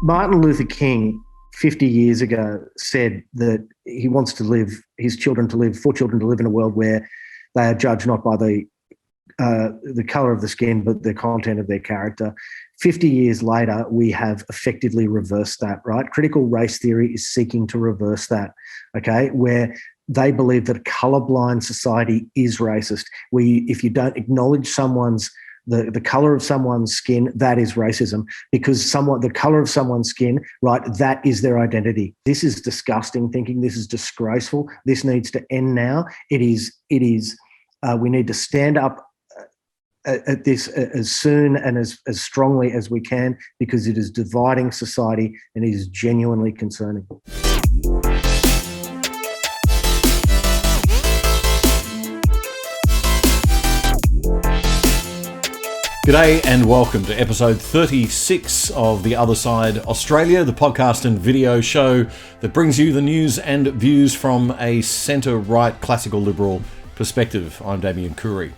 Martin Luther King 50 years ago said that he wants to live, his children to live, for children to live in a world where they are judged not by the colour of the skin, but the content of their character. 50 years later, we have effectively reversed that, right? Critical race theory is seeking to reverse that, okay, where they believe that a colourblind society is racist. If you don't acknowledge the colour of someone's skin, that is racism, because the colour of someone's skin, right, that is their identity. This is disgusting thinking. This is disgraceful. This needs to end now. We need to stand up at this as soon and as strongly as we can, because it is dividing society and it is genuinely concerning. G'day and welcome to episode 36 of The Other Side Australia, the podcast and video show that brings you the news and views from a centre-right classical liberal perspective. I'm Damien Coury.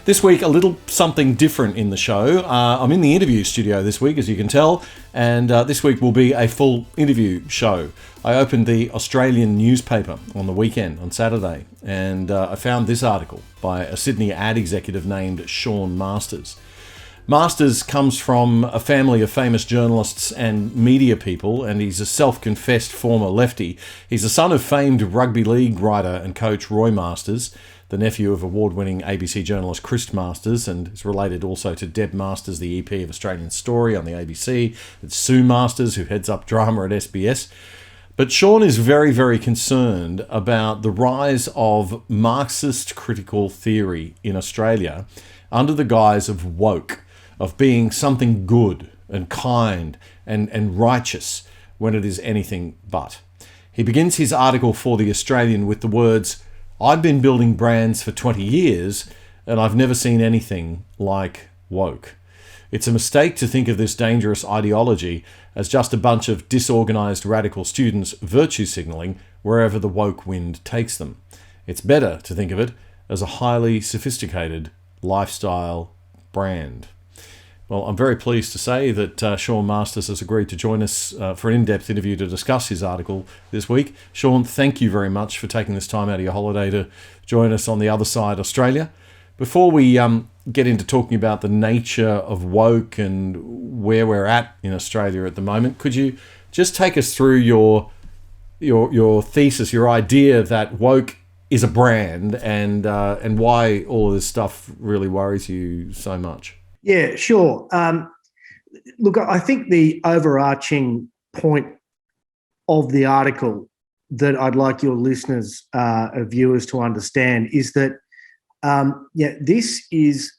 This week, a little something different in the show. I'm in the interview studio this week, as you can tell, and this week will be a full interview show. I opened the Australian newspaper on the weekend, on Saturday, and I found this article by a Sydney ad executive named Sean Masters. Masters comes from a family of famous journalists and media people, and he's a self-confessed former lefty. He's the son of famed rugby league writer and coach Roy Masters, the nephew of award-winning ABC journalist Chris Masters, and is related also to Deb Masters, the EP of Australian Story on the ABC. It's Sue Masters, who heads up drama at SBS. But Sean is very, very concerned about the rise of Marxist critical theory in Australia under the guise of woke, of being something good and kind and righteous when it is anything but. He begins his article for The Australian with the words, "I've been building brands for 20 years and I've never seen anything like woke. It's a mistake to think of this dangerous ideology as just a bunch of disorganised radical students virtue signalling wherever the woke wind takes them. It's better to think of it as a highly sophisticated lifestyle brand." Well, I'm very pleased to say that Sean Masters has agreed to join us for an in-depth interview to discuss his article this week. Sean, thank you very much for taking this time out of your holiday to join us on The Other Side Australia. Before we get into talking about the nature of woke and where we're at in Australia at the moment, could you just take us through your thesis, your idea that woke is a brand, and why all of this stuff really worries you so much? Yeah, sure. Look, I think the overarching point of the article that I'd like your listeners, viewers to understand is that, this is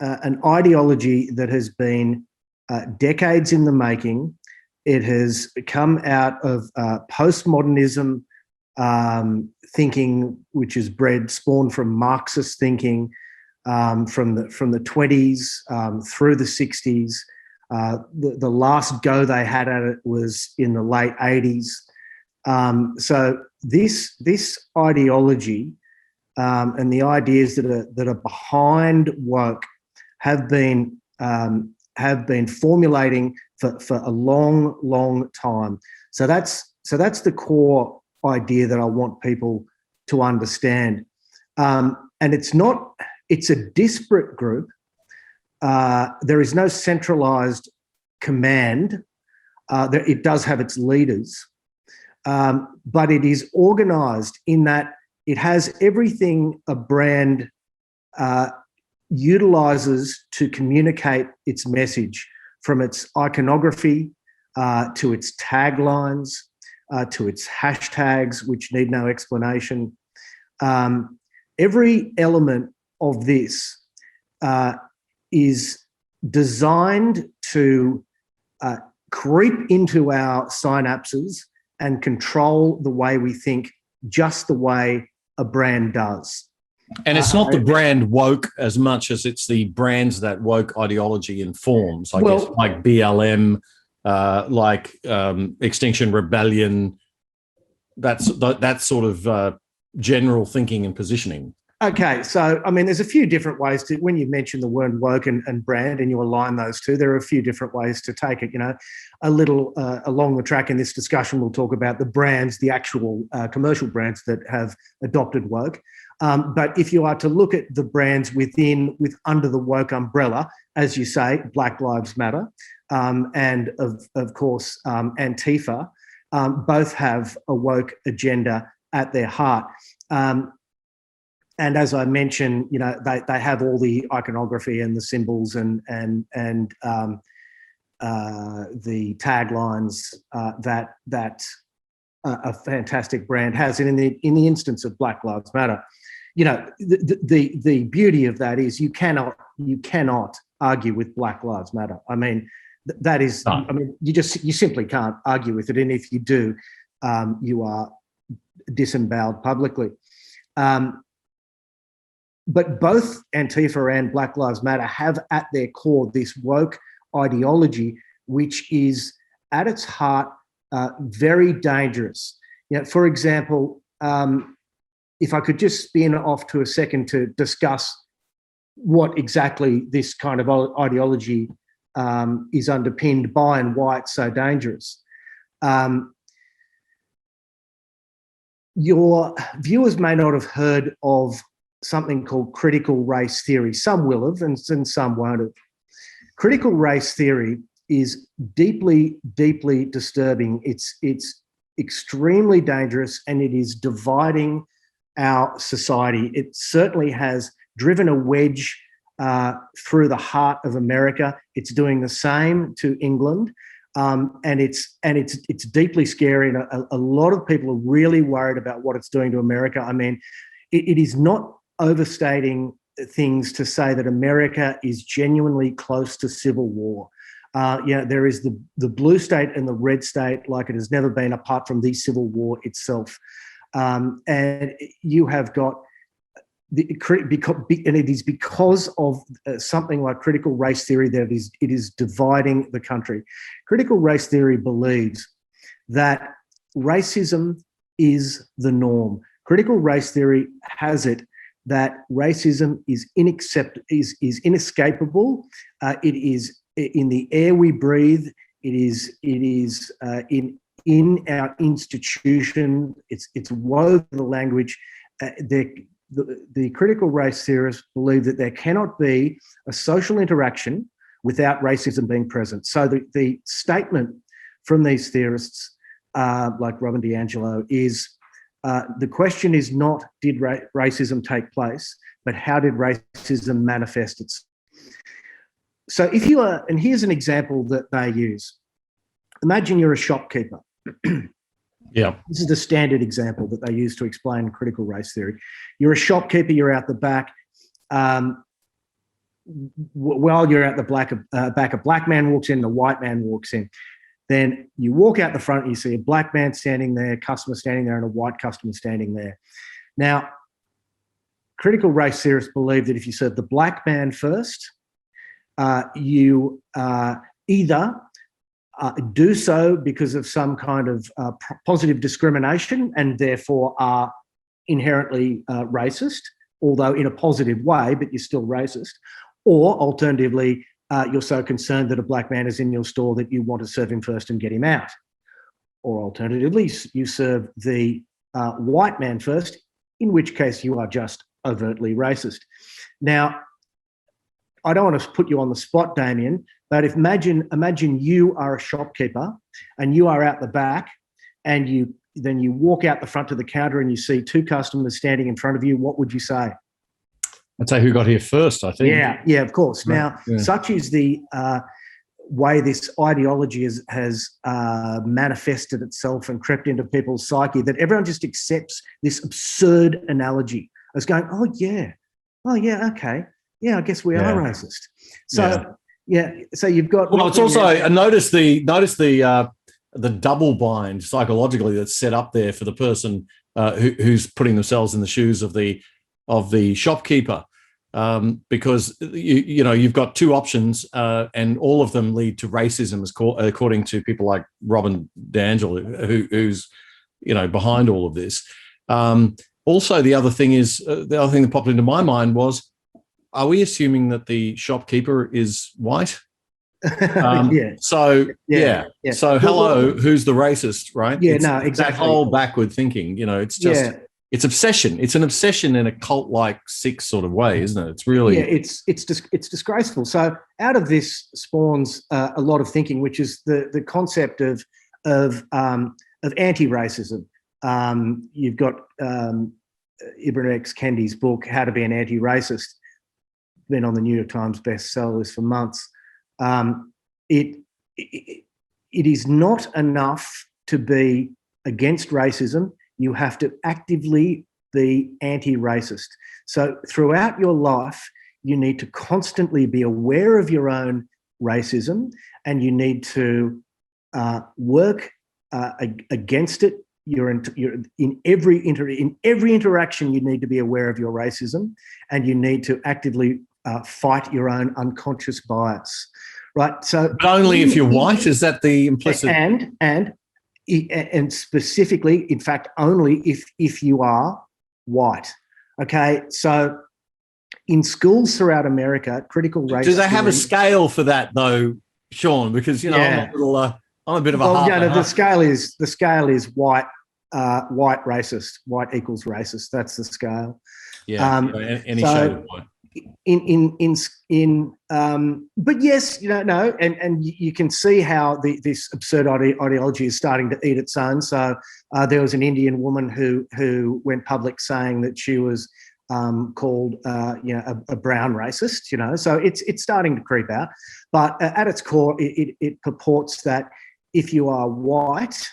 an ideology that has been decades in the making. It has come out of postmodernism thinking, which is spawned from Marxist thinking, from the 20s through the 60s. The last go they had at it was in the late 80s. So this ideology and the ideas that are behind woke have been formulating for a long, long time. So that's the core idea that I want people to understand. And it's a disparate group. There is no centralised command. It does have its leaders, but it is organised in that it has everything a brand utilises to communicate its message, from its iconography to its taglines to its hashtags, which need no explanation. Every element of this is designed to creep into our synapses and control the way we think, just the way a brand does. And it's not the brand woke as much as it's the brands that woke ideology informs, I guess, like BLM, like Extinction Rebellion, that sort of general thinking and positioning. Okay, so I mean, there's a few different ways to, when you mention the word woke and brand and you align those two, there are a few different ways to take it. You know, a little along the track in this discussion, we'll talk about the brands, the actual commercial brands that have adopted woke. But if you are to look at the brands under the woke umbrella, as you say, Black Lives Matter and of course Antifa, both have a woke agenda at their heart. And as I mentioned, you know, they have all the iconography and the symbols and the taglines that a fantastic brand has. And in the instance of Black Lives Matter, you know, the beauty of that is you cannot argue with Black Lives Matter. I mean, that is, no. I mean, you simply can't argue with it, and if you do, you are disemboweled publicly. But both Antifa and Black Lives Matter have at their core this woke ideology, which is at its heart very dangerous. You know, for example, if I could just spin off to a second to discuss what exactly this kind of ideology is underpinned by and why it's so dangerous. Your viewers may not have heard of something called critical race theory. Some will have and some won't have. Critical race theory is deeply, deeply disturbing. It's extremely dangerous, and it is dividing our society. It certainly has driven a wedge through the heart of America. It's doing the same to England. And it's deeply scary, and a lot of people are really worried about what it's doing to America. I mean, it is not overstating things to say that America is genuinely close to civil war. There is the blue state and the red state like it has never been, apart from the civil war itself. And you have got and it is because of something like critical race theory that it is dividing the country. Critical race theory believes that racism is the norm. Critical race theory has it that racism is inescapable. It is in the air we breathe. It is in our institution. It's woven in the language. The critical race theorists believe that there cannot be a social interaction without racism being present. So the statement from these theorists, like Robin DiAngelo, is the question is not did racism take place, but how did racism manifest itself? So if you are, and here's an example that they use. Imagine you're a shopkeeper. Yeah. This is the standard example that they use to explain critical race theory. You're a shopkeeper, you're out the back. While you're out the back, a black man walks in, a white man walks in. Then you walk out the front and you see a black man standing there, customer standing there, and a white customer standing there. Now, critical race theorists believe that if you serve the black man first, you either do so because of some kind of positive discrimination and therefore are inherently racist, although in a positive way, but you're still racist. Or alternatively, you're so concerned that a black man is in your store that you want to serve him first and get him out. Or alternatively, you serve the white man first, in which case you are just overtly racist. Now, I don't want to put you on the spot, Damien, but imagine you are a shopkeeper and you are out the back, and then you walk out the front to the counter and you see two customers standing in front of you. What would you say? I'd say who got here first, I think. Yeah, of course. Now, such is the way this ideology has manifested itself and crept into people's psyche that everyone just accepts this absurd analogy as going, oh yeah, okay. Yeah, I guess we are racist. So so you've got. Well, it's also notice the double bind psychologically that's set up there for the person who's putting themselves in the shoes of the shopkeeper, because you've got two options, and all of them lead to racism, according to people like Robin DiAngelo, who's behind all of this. also the other thing that popped into my mind was, are we assuming that the shopkeeper is white? Yeah. So Yeah. So hello, who's the racist, right? Yeah, It's exactly. that whole backward thinking. It's just it's obsession. It's an obsession in a cult-like, sick sort of way, isn't it? It's really it's disgraceful. So out of this spawns a lot of thinking, which is the concept of anti-racism. You've got Ibram X. Kendi's book, How to Be an Anti-Racist, been on the New York Times bestseller list for months. It is not enough to be against racism. You have to actively be anti-racist. So throughout your life, you need to constantly be aware of your own racism, and you need to work against it. You're in every interaction. You need to be aware of your racism, and you need to actively fight your own unconscious bias. Right. So, but only if you're white. Is that the implicit? And specifically, in fact, only if you are white. Okay. So, in schools throughout America, critical race. Do they have a scale for that though, Sean? Because I'm a bit of a half. The scale is white. White racist. White equals racist. That's the scale. Yeah. Any shade of white. But yes, no, and you can see how this absurd ideology is starting to eat its own. So there was an Indian woman who went public saying that she was called a brown racist. So it's starting to creep out. But at its core, it purports that if you are white,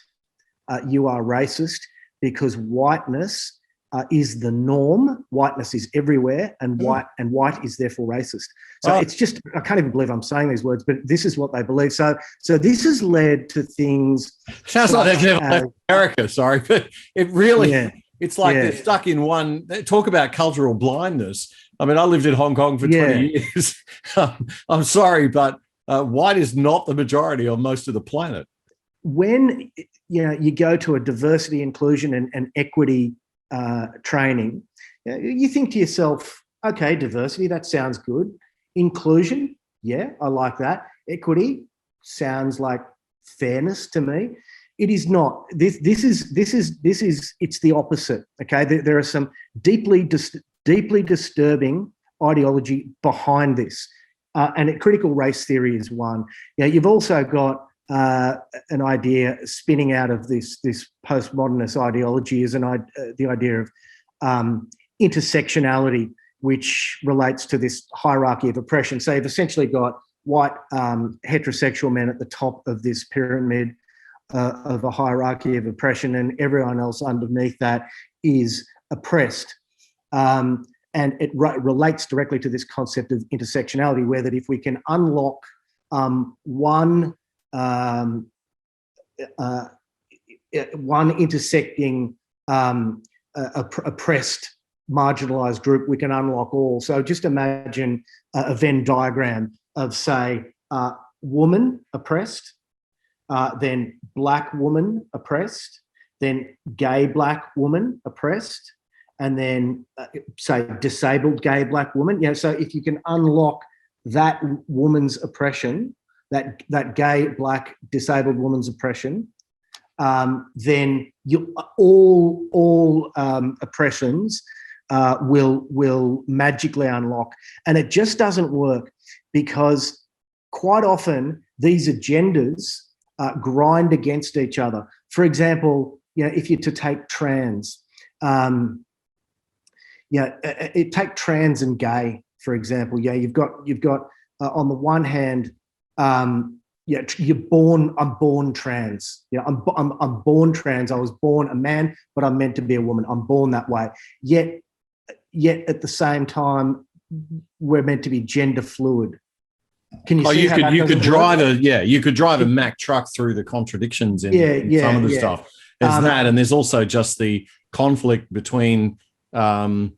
you are racist, because whiteness is the norm. Whiteness is everywhere, and white is therefore racist. So it's just, I can't even believe I'm saying these words, but this is what they believe. So this has led to things. Sounds like they've never left America. Sorry, but it really, it's like they're stuck in one. Talk about cultural blindness. I mean, I lived in Hong Kong for 20 years. I'm sorry, but white is not the majority on most of the planet. When you go to a diversity, inclusion, and equity training, you think to yourself, okay, diversity, that sounds good. Inclusion, yeah, I like that. Equity sounds like fairness to me. It is not. This is it's the opposite. Okay, there are some deeply disturbing ideology behind this, and critical race theory is one. You've also got an idea spinning out of this postmodernist ideology is the idea of intersectionality, which relates to this hierarchy of oppression. So you've essentially got white heterosexual men at the top of this pyramid of a hierarchy of oppression, and everyone else underneath that is oppressed. And it relates directly to this concept of intersectionality, where that if we can unlock one intersecting oppressed, marginalized group, we can unlock all. So just imagine a Venn diagram of, say, woman oppressed, then black woman oppressed, then gay black woman oppressed, and then say disabled gay black woman. So if you can unlock that woman's oppression, that gay black disabled woman's oppression, then all oppressions will magically unlock. And it just doesn't work, because quite often these agendas grind against each other. For example, if you're to take trans, take trans and gay, for example. You've got on the one hand, I'm born trans. I'm born trans. I was born a man, but I'm meant to be a woman. I'm born that way. Yet at the same time, we're meant to be gender fluid. Can you see how that doesn't work? You could drive a Mack truck through the contradictions in some of the stuff. There's that, and there's also just the conflict between some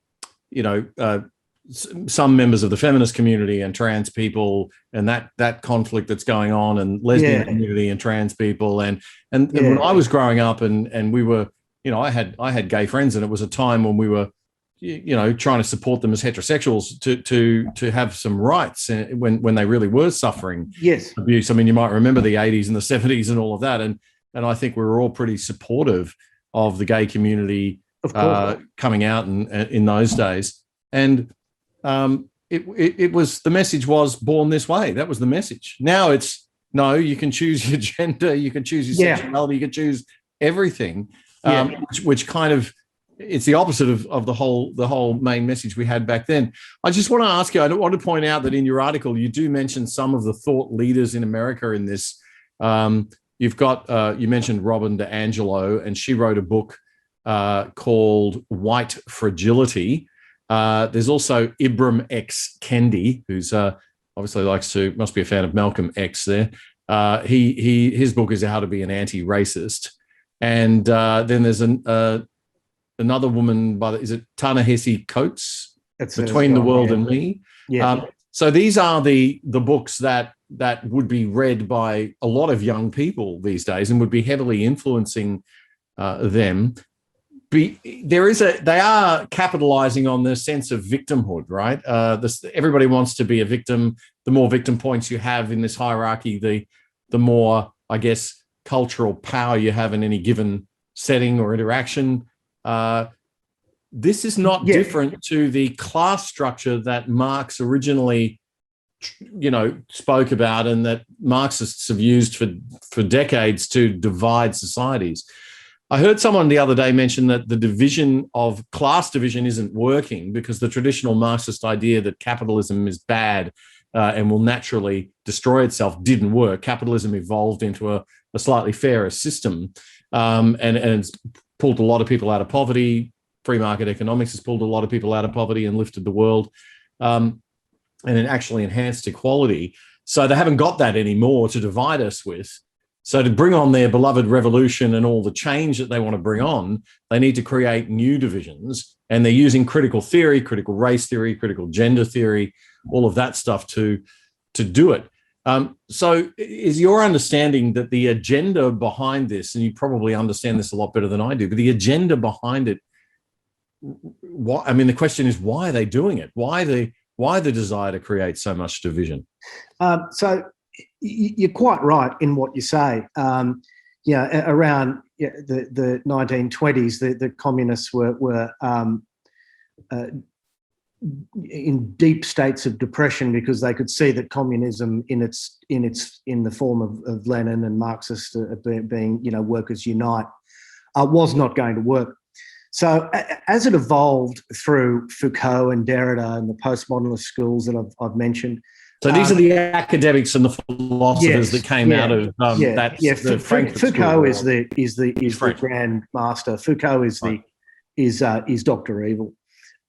members of the feminist community and trans people, and that conflict that's going on, and lesbian community and trans people. And when I was growing up and we were I had gay friends, and it was a time when we were, trying to support them as heterosexuals to have some rights when they really were suffering Yes. abuse. I mean, you might remember the 80s and the 70s and all of that, and I think we were all pretty supportive of the gay community, of course, coming out in those days. And it was, the message was born this way. That was the message. Now it's, no, you can choose your gender, you can choose your sexuality, you can choose everything, which kind of, it's the opposite of the whole main message we had back then. I just want to ask you, I want to point out that in your article, you do mention some of the thought leaders in America in this. You've got, you mentioned Robin DiAngelo, and she wrote a book called White Fragility. There's also Ibram X. Kendi, who's obviously must be a fan of Malcolm X there. His book is How to Be an Anti-Racist. And then there's another woman is it Ta-Nehisi Coates? That's Between the World and Me. Yeah. So these are the books that would be read by a lot of young people these days and would be heavily influencing them. They are capitalizing on the sense of victimhood, right? Everybody wants to be a victim. The more victim points you have in this hierarchy, the more, I guess, cultural power you have in any given setting or interaction. This is not different to the class structure that Marx originally, spoke about, and that Marxists have used for decades to divide societies. I heard someone the other day mention that the class division isn't working because the traditional Marxist idea that capitalism is bad and will naturally destroy itself didn't work. Capitalism evolved into a slightly fairer system, and it's pulled a lot of people out of poverty. Free market economics has pulled a lot of people out of poverty and lifted the world, and it actually enhanced equality. So they haven't got that anymore to divide us with. So to bring on their beloved revolution and all the change that they want to bring on, they need to create new divisions, and they're using critical theory, critical race theory, critical gender theory, all of that stuff to do it. So is your understanding that the agenda behind this, and you probably understand this a lot better than I do, but the agenda behind it, the question is, why are they doing it? Why the desire to create so much division? So you're quite right in what you say. Around the 1920s, the communists were in deep states of depression because they could see that communism in the form of Lenin and Marxist being workers unite was not going to work. So as it evolved through Foucault and Derrida and the postmodernist schools that I've mentioned. So these are the academics and the philosophers that came out of that. Yeah, Foucault is the grand master. Foucault is is Dr. Evil.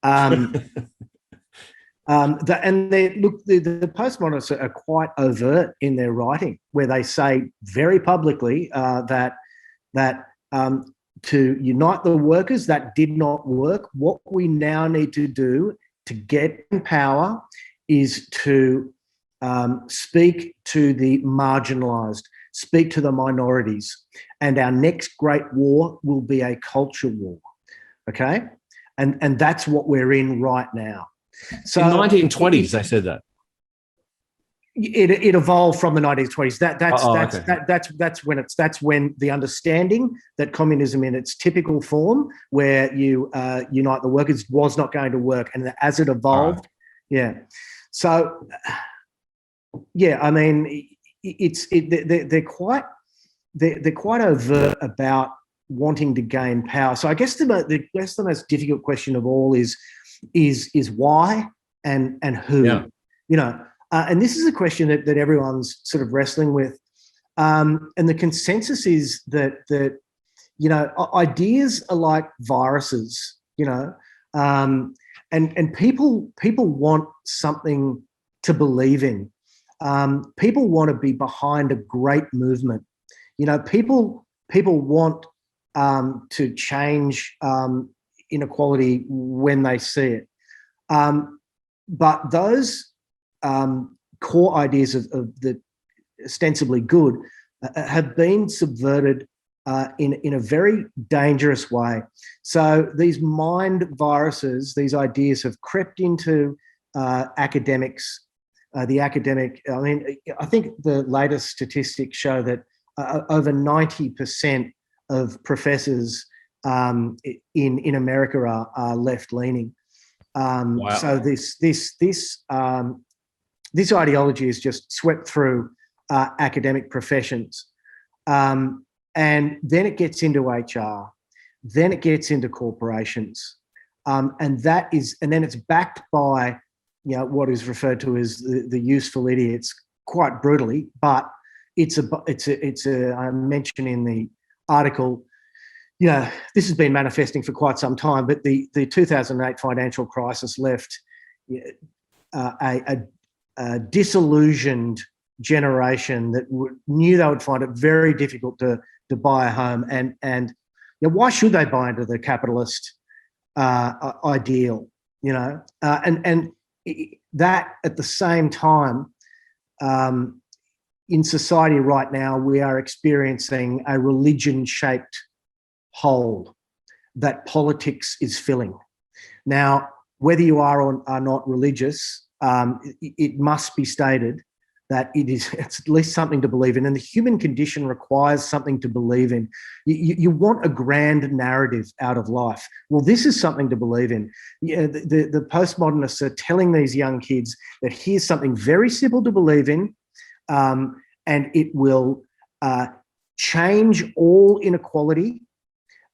The postmodernists are quite overt in their writing, where they say very publicly that to unite the workers, that did not work. What we now need to do to get in power is to speak to the marginalised, speak to the minorities, and our next great war will be a culture war. Okay, and that's what we're in right now. So in the 1920s, they said that. It evolved from the 1920s. That's when the understanding that communism in its typical form, where you unite the workers, was not going to work, and as it evolved, So, I mean, they're quite overt about wanting to gain power. So I guess the most difficult question of all is why and who, and this is a question that everyone's sort of wrestling with. And the consensus is that ideas are like viruses, and people want something to believe in. People want to be behind a great movement. People want to change inequality when they see it. But those core ideas of the ostensibly good have been subverted in a very dangerous way. So these mind viruses, these ideas have crept into academics. I think the latest statistics show that over 90% of professors in America are left-leaning. Wow. So this ideology is just swept through academic professions. And then it gets into HR, then it gets into corporations, and then it's backed by, what is referred to as the useful idiots, quite brutally. But I mentioned in the article, this has been manifesting for quite some time. But the 2008 financial crisis left a disillusioned generation that knew they would find it very difficult to buy a home, and why should they buy into the capitalist ideal? And that at the same time, in society right now, we are experiencing a religion-shaped hole that politics is filling. Now, whether you are or are not religious, it must be stated that it's at least something to believe in, and the human condition requires something to believe in. You want a grand narrative out of life. Well, this is something to believe in. The postmodernists are telling these young kids that here's something very simple to believe in, and it will change all inequality,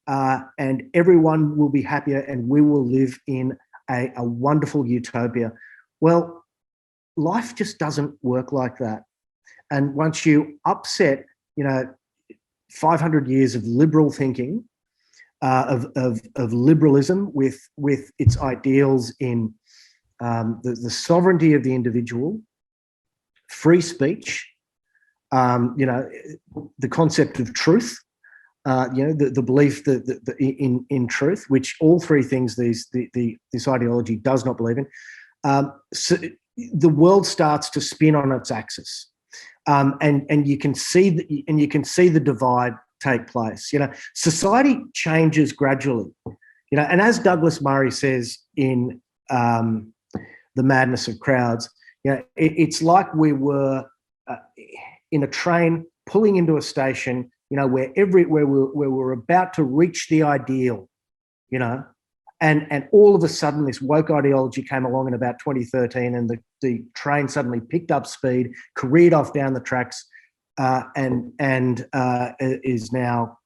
and everyone will be happier, and we will live in a wonderful utopia. Well, life just doesn't work like that. And once you upset, 500 years of liberal thinking, of liberalism with its ideals in the sovereignty of the individual, free speech, the concept of truth, the belief that in truth, which all three things this ideology does not believe in. So the world starts to spin on its axis, and you can see the divide take place. Society changes gradually. And as Douglas Murray says in The Madness of Crowds, it's like we were in a train pulling into a station, where we're about to reach the ideal, and all of a sudden this woke ideology came along in about 2013, and the train suddenly picked up speed, careered off down the tracks, and is now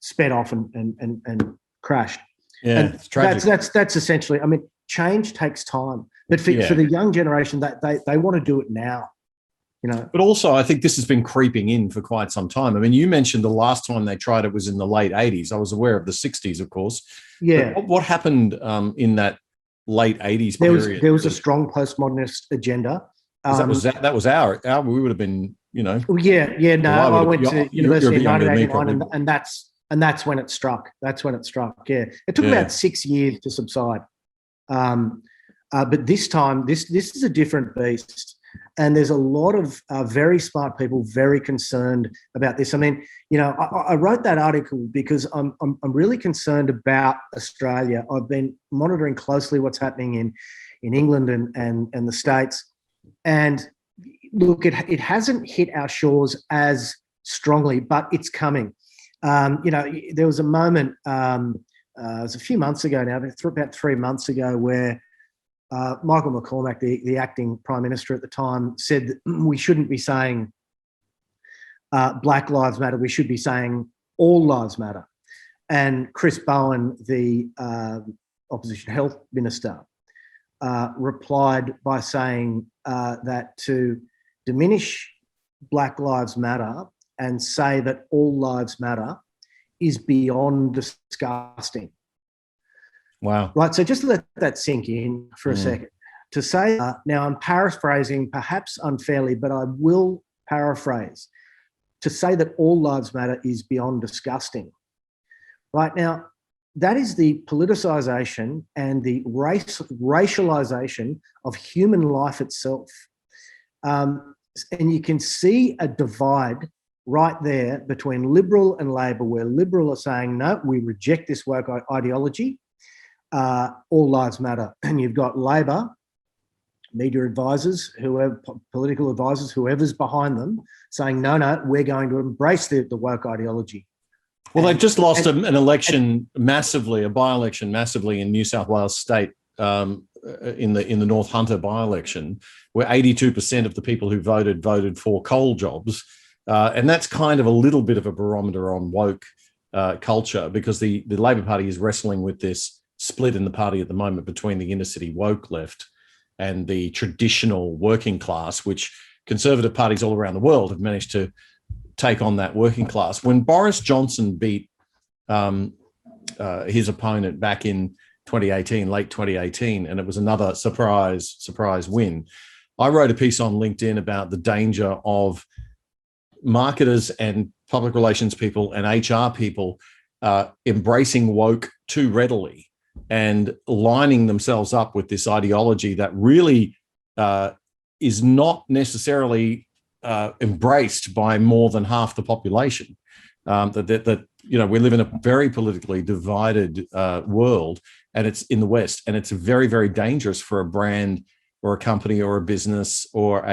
sped off and crashed. Yeah, and it's tragic. That's essentially. I mean, change takes time, but for the young generation, that they want to do it now. But also, I think this has been creeping in for quite some time. I mean, you mentioned the last time they tried it was in the late 80s. I was aware of the 60s, of course. Yeah. But what happened in that late 80s period? There was a strong postmodernist agenda. That was our we would have been, Yeah. No, I went to university in 1989, and that's when it struck. Yeah. It took about 6 years to subside. But this time, this is a different beast. And there's a lot of very smart people very concerned about this. I mean, I wrote that article because I'm really concerned about Australia. I've been monitoring closely what's happening in England and the States. And look, it hasn't hit our shores as strongly, but it's coming. There was a moment, it was a few months ago now, about 3 months ago, where Michael McCormack, the acting Prime Minister at the time, said that we shouldn't be saying Black Lives Matter, we should be saying all lives matter. And Chris Bowen, the Opposition Health Minister, replied by saying that to diminish Black Lives Matter and say that all lives matter is beyond disgusting. Wow. Right. So just let that sink in for a second. To say, now I'm paraphrasing perhaps unfairly, but I will paraphrase. To say that all lives matter is beyond disgusting. Right now, that is the politicization and the racialization of human life itself. And you can see a divide right there between Liberal and Labor, where Liberal are saying, no, we reject this woke ideology. All lives matter. And you've got Labor, media advisors, whoever, political advisors, whoever's behind them, saying, no, we're going to embrace the woke ideology. Well, they've just lost an election massively, a by-election massively in New South Wales State, in the North Hunter by-election, where 82% of the people who voted for coal jobs. And that's kind of a little bit of a barometer on woke culture, because the Labor Party is wrestling with this split in the party at the moment between the inner city woke left and the traditional working class, which conservative parties all around the world have managed to take on that working class. When Boris Johnson beat his opponent back in 2018, late 2018, and it was another surprise win, I wrote a piece on LinkedIn about the danger of marketers and public relations people and HR people embracing woke too readily and lining themselves up with this ideology that really is not necessarily embraced by more than half the population. That we live in a very politically divided world, and it's in the West, and it's very, very dangerous for a brand or a company or a business or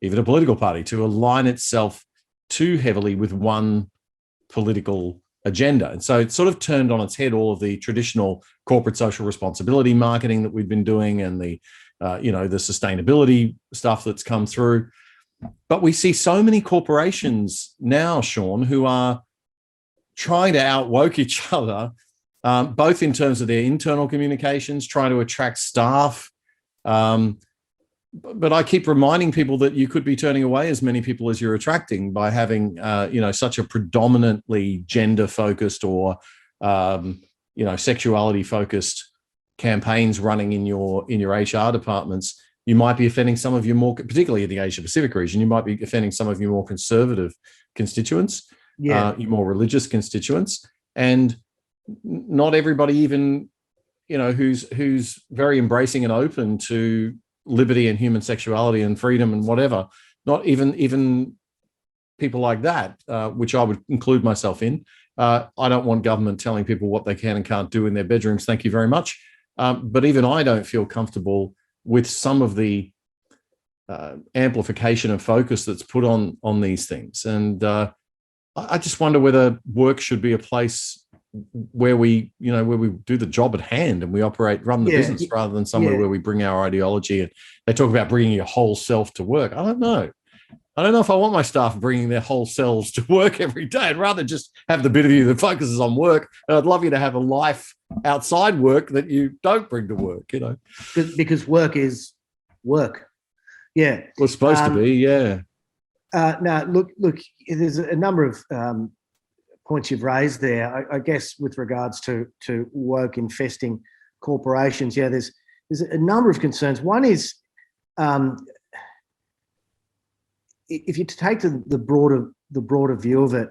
even a political party to align itself too heavily with one political agenda. And so it sort of turned on its head all of the traditional corporate social responsibility marketing that we've been doing, and the sustainability stuff that's come through. But we see so many corporations now, Sean, who are trying to out-woke each other, both in terms of their internal communications, trying to attract staff. But I keep reminding people that you could be turning away as many people as you're attracting by having, such a predominantly gender-focused or, sexuality-focused campaigns running in your HR departments. You might be offending some of your more, particularly in the Asia Pacific region, you might be offending some of your more conservative constituents, your more religious constituents, and not everybody even, who's very embracing and open to liberty and human sexuality and freedom and whatever. Not even people like that, which I would include myself in. I don't want government telling people what they can and can't do in their bedrooms. Thank you very much. But even I don't feel comfortable with some of the amplification of focus that's put on these things. And I just wonder whether work should be a place where we do the job at hand and we run the business, rather than somewhere where we bring our ideology. And they talk about bringing your whole self to work. I don't know if I want my staff bringing their whole selves to work every day. I'd rather just have the bit of you that focuses on work. And I'd love you to have a life outside work that you don't bring to work, Because work is work. Yeah. Well, it's supposed to be, yeah. Now, look, there's a number of points you've raised there. I guess with regards to woke infesting corporations, there's a number of concerns. One is, if you take the broader view of it,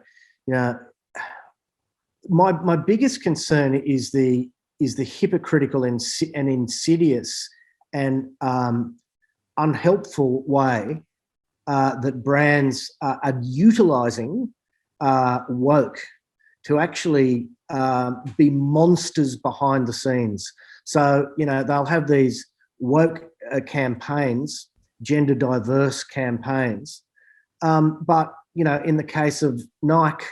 my biggest concern is the hypocritical and insidious and unhelpful way that brands are utilising woke to actually be monsters behind the scenes. So, they'll have these woke campaigns, gender diverse campaigns. But, in the case of Nike,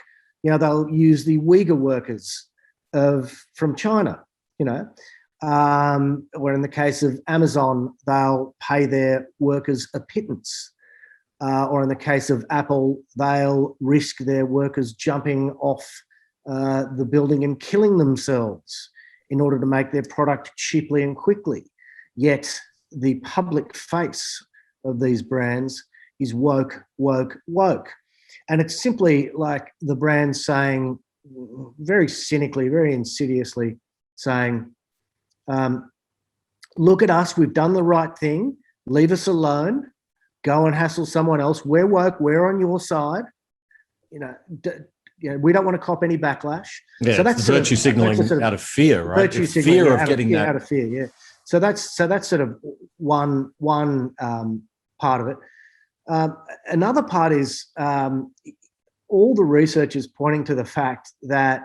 they'll use the Uyghur workers from China, or in the case of Amazon, they'll pay their workers a pittance. Or in the case of Apple, they'll risk their workers jumping off the building and killing themselves in order to make their product cheaply and quickly. Yet the public face of these brands is woke, woke, woke. And it's simply like the brand saying, very cynically, very insidiously saying, look at us, we've done the right thing, leave us alone, go and hassle someone else. We're woke, we're on your side. We don't want to cop any backlash. Yeah, so that's virtue signaling out of fear, right? Virtue signaling fear of getting that out of fear, yeah. So that's sort of one part of it. Another part is all the research is pointing to the fact that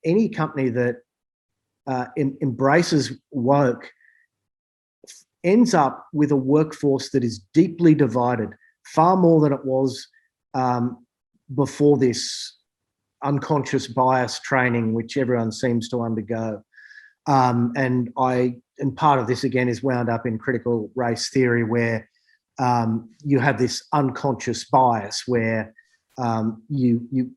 any company that embraces woke ends up with a workforce that is deeply divided, far more than it was before this unconscious bias training, which everyone seems to undergo. And part of this again is wound up in critical race theory, where you have this unconscious bias where you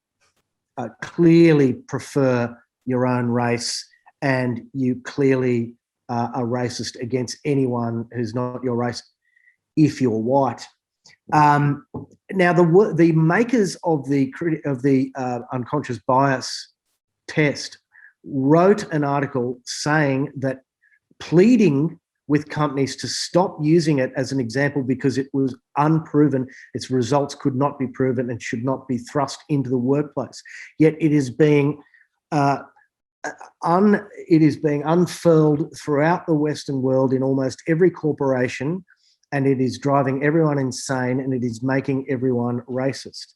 clearly prefer your own race, and you clearly are racist against anyone who's not your race if you're white. Now, the makers of the unconscious bias test wrote an article saying that, pleading with companies to stop using it as an example because it was unproven, its results could not be proven and should not be thrust into the workplace. Yet it is being unfurled throughout the Western world in almost every corporation, and it is driving everyone insane, and it is making everyone racist.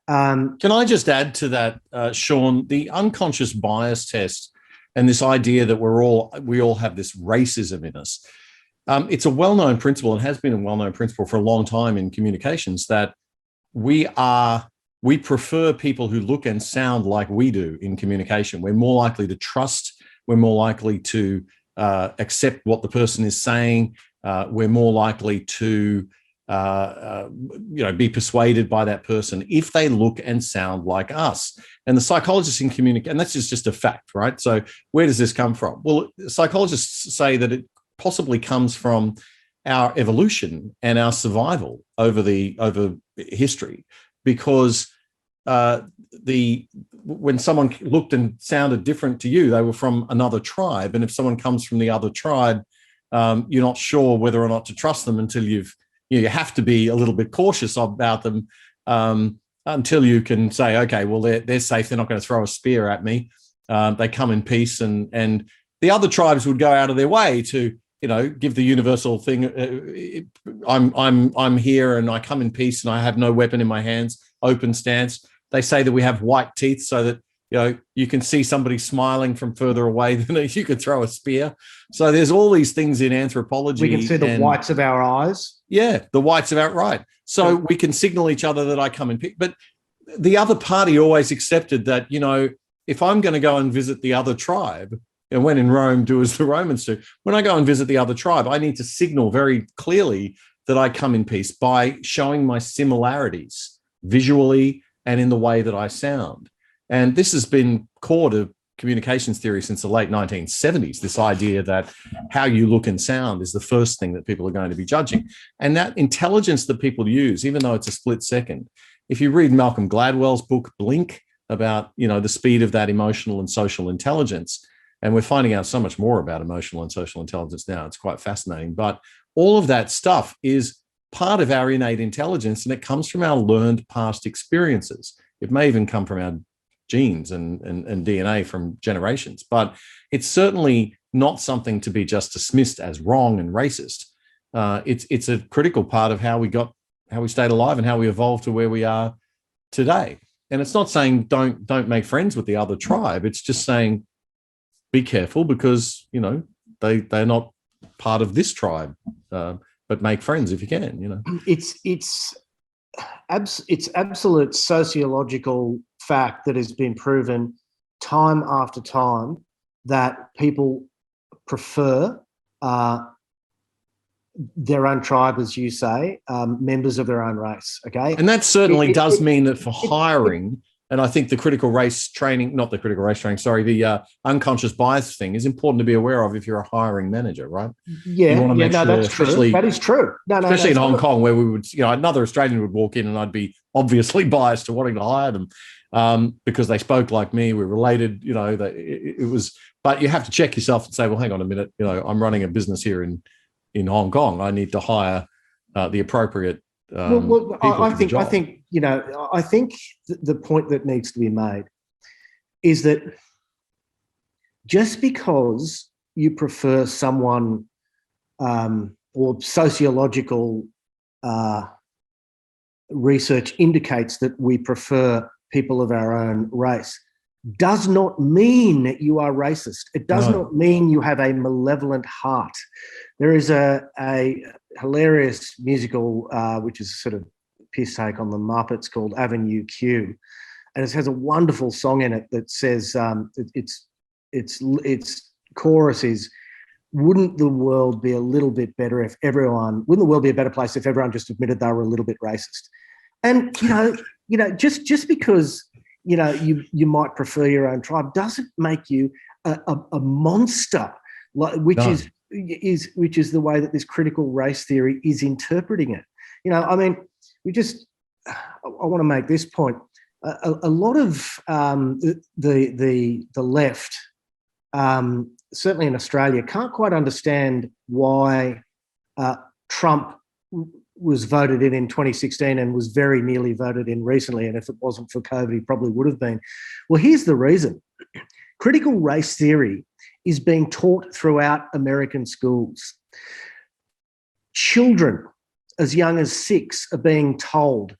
Can I just add to that, Sean, the unconscious bias test and this idea that we all have this racism in us. It's a well-known principle, and has been a well-known principle for a long time in communications, that we prefer people who look and sound like we do in communication. We're more likely to trust. We're more likely to accept what the person is saying. We're more likely to be persuaded by that person if they look and sound like us. And the psychologists in communication, and that's just a fact, right? So where does this come from? Well, psychologists say that it possibly comes from our evolution and our survival over history, because when someone looked and sounded different to you, they were from another tribe. And if someone comes from the other tribe, you're not sure whether or not to trust them until you have to be a little bit cautious about them until you can say, okay, well, they're safe. They're not going to throw a spear at me. They come in peace, and the other tribes would go out of their way to, give the universal thing. I'm here and I come in peace and I have no weapon in my hands. Open stance. They say that we have white teeth so that you can see somebody smiling from further away than you could throw a spear. So there's all these things in anthropology. We can see the whites of our eyes. Yeah, the whites of our right. So we can signal each other that I come in. But the other party always accepted that, if I'm going to go and visit the other tribe, and when in Rome, do as the Romans do. When I go and visit the other tribe, I need to signal very clearly that I come in peace by showing my similarities visually and in the way that I sound. And this has been core to communications theory since the late 1970s, this idea that how you look and sound is the first thing that people are going to be judging. And that intelligence that people use, even though it's a split second, if you read Malcolm Gladwell's book, Blink, about, the speed of that emotional and social intelligence, and we're finding out so much more about emotional and social intelligence now. It's quite fascinating. But all of that stuff is part of our innate intelligence, and it comes from our learned past experiences. It may even come from our genes and DNA from generations, but it's certainly not something to be just dismissed as wrong and racist. It's a critical part of how we stayed alive and how we evolved to where we are today. And it's not saying don't make friends with the other tribe. It's just saying be careful, because they're not part of this tribe, but make friends if you can. It's absolute sociological fact that has been proven time after time that people prefer their own tribe, as you say, members of their own race. Okay, and that certainly does mean that for hiring. And I think the unconscious bias thing is important to be aware of if you're a hiring manager, right? Yeah, that's true. That is true. Especially in Hong Kong, where we would, another Australian would walk in and I'd be obviously biased to wanting to hire them because they spoke like me, we're related, it was, but you have to check yourself and say, well, hang on a minute, I'm running a business here in Hong Kong. I need to hire the appropriate I think the point that needs to be made is that just because you prefer someone or sociological research indicates that we prefer people of our own race, does not mean that you are racist. It does not mean you have a malevolent heart. There is a hilarious musical, which is sort of piss take on the Muppets, called Avenue Q, and it has a wonderful song in it that says its chorus is, wouldn't the world be a little bit better if wouldn't the world be a better place if everyone just admitted they were a little bit racist? And just because you might prefer your own tribe doesn't make you a monster, which is the way that this critical race theory is interpreting it. I want to make this point. A lot of the left, certainly in Australia, can't quite understand why Trump was voted in 2016 and was very nearly voted in recently. And if it wasn't for COVID, he probably would have been. Well, here's the reason. Critical race theory is being taught throughout American schools. Children as young as 6 are being told,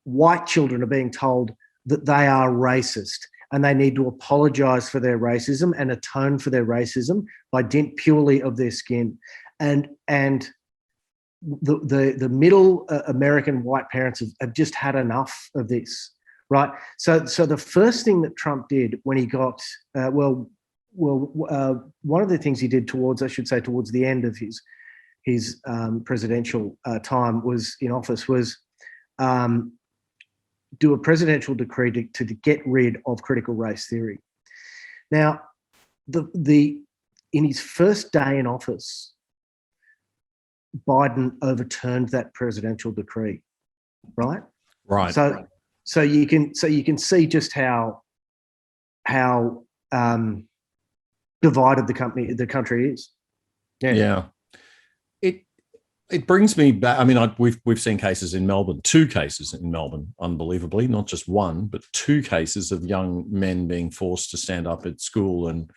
white children are being told, that they are racist and they need to apologise for their racism and atone for their racism by dint purely of their skin. And the middle American white parents have just had enough of this, right? So the first thing that Trump did when he got one of the things he did towards the end of his presidential time was in office was do a presidential decree to get rid of critical race theory. Now, in his first day in office, Biden overturned that presidential decree, right? Right. So you can see just how divided the country is. Yeah. It brings me back. I mean, we've seen cases in Melbourne, 2 cases in Melbourne, unbelievably, not just one, but 2 cases of young men being forced to stand up at school and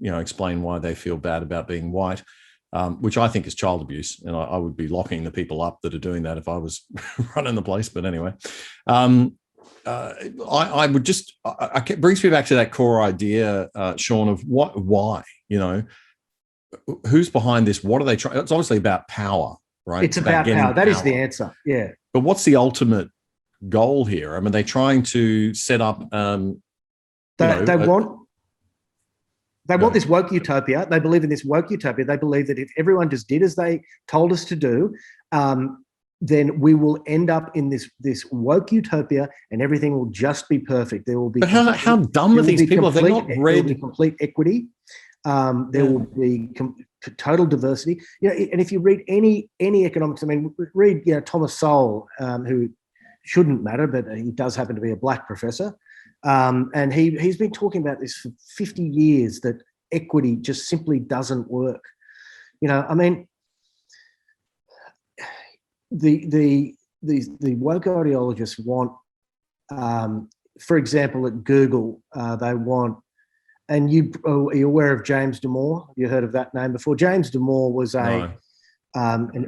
explain why they feel bad about being white, which I think is child abuse, and I would be locking the people up that are doing that if I was running the place. But anyway, I would just. It brings me back to that core idea, Sean, of why, who's behind this? What are they trying? It's obviously about power, right? It's about power. That is the answer. Yeah. But what's the ultimate goal here? I mean, they're trying to set up. They want this woke utopia. They believe in this woke utopia. They believe that if everyone just did as they told us to do, then we will end up in this woke utopia, and everything will just be perfect. There will be. But how dumb are these people? If they're not read. There will be complete equity. There will be total diversity. And if you read any economics, I mean, read Thomas Sowell, who shouldn't matter, but he does happen to be a black professor, and he's been talking about this for 50 years, that equity just simply doesn't work. I mean, the woke ideologists want, for example, at Google, they want. And are you aware of James Damore? You heard of that name before? James Damore was an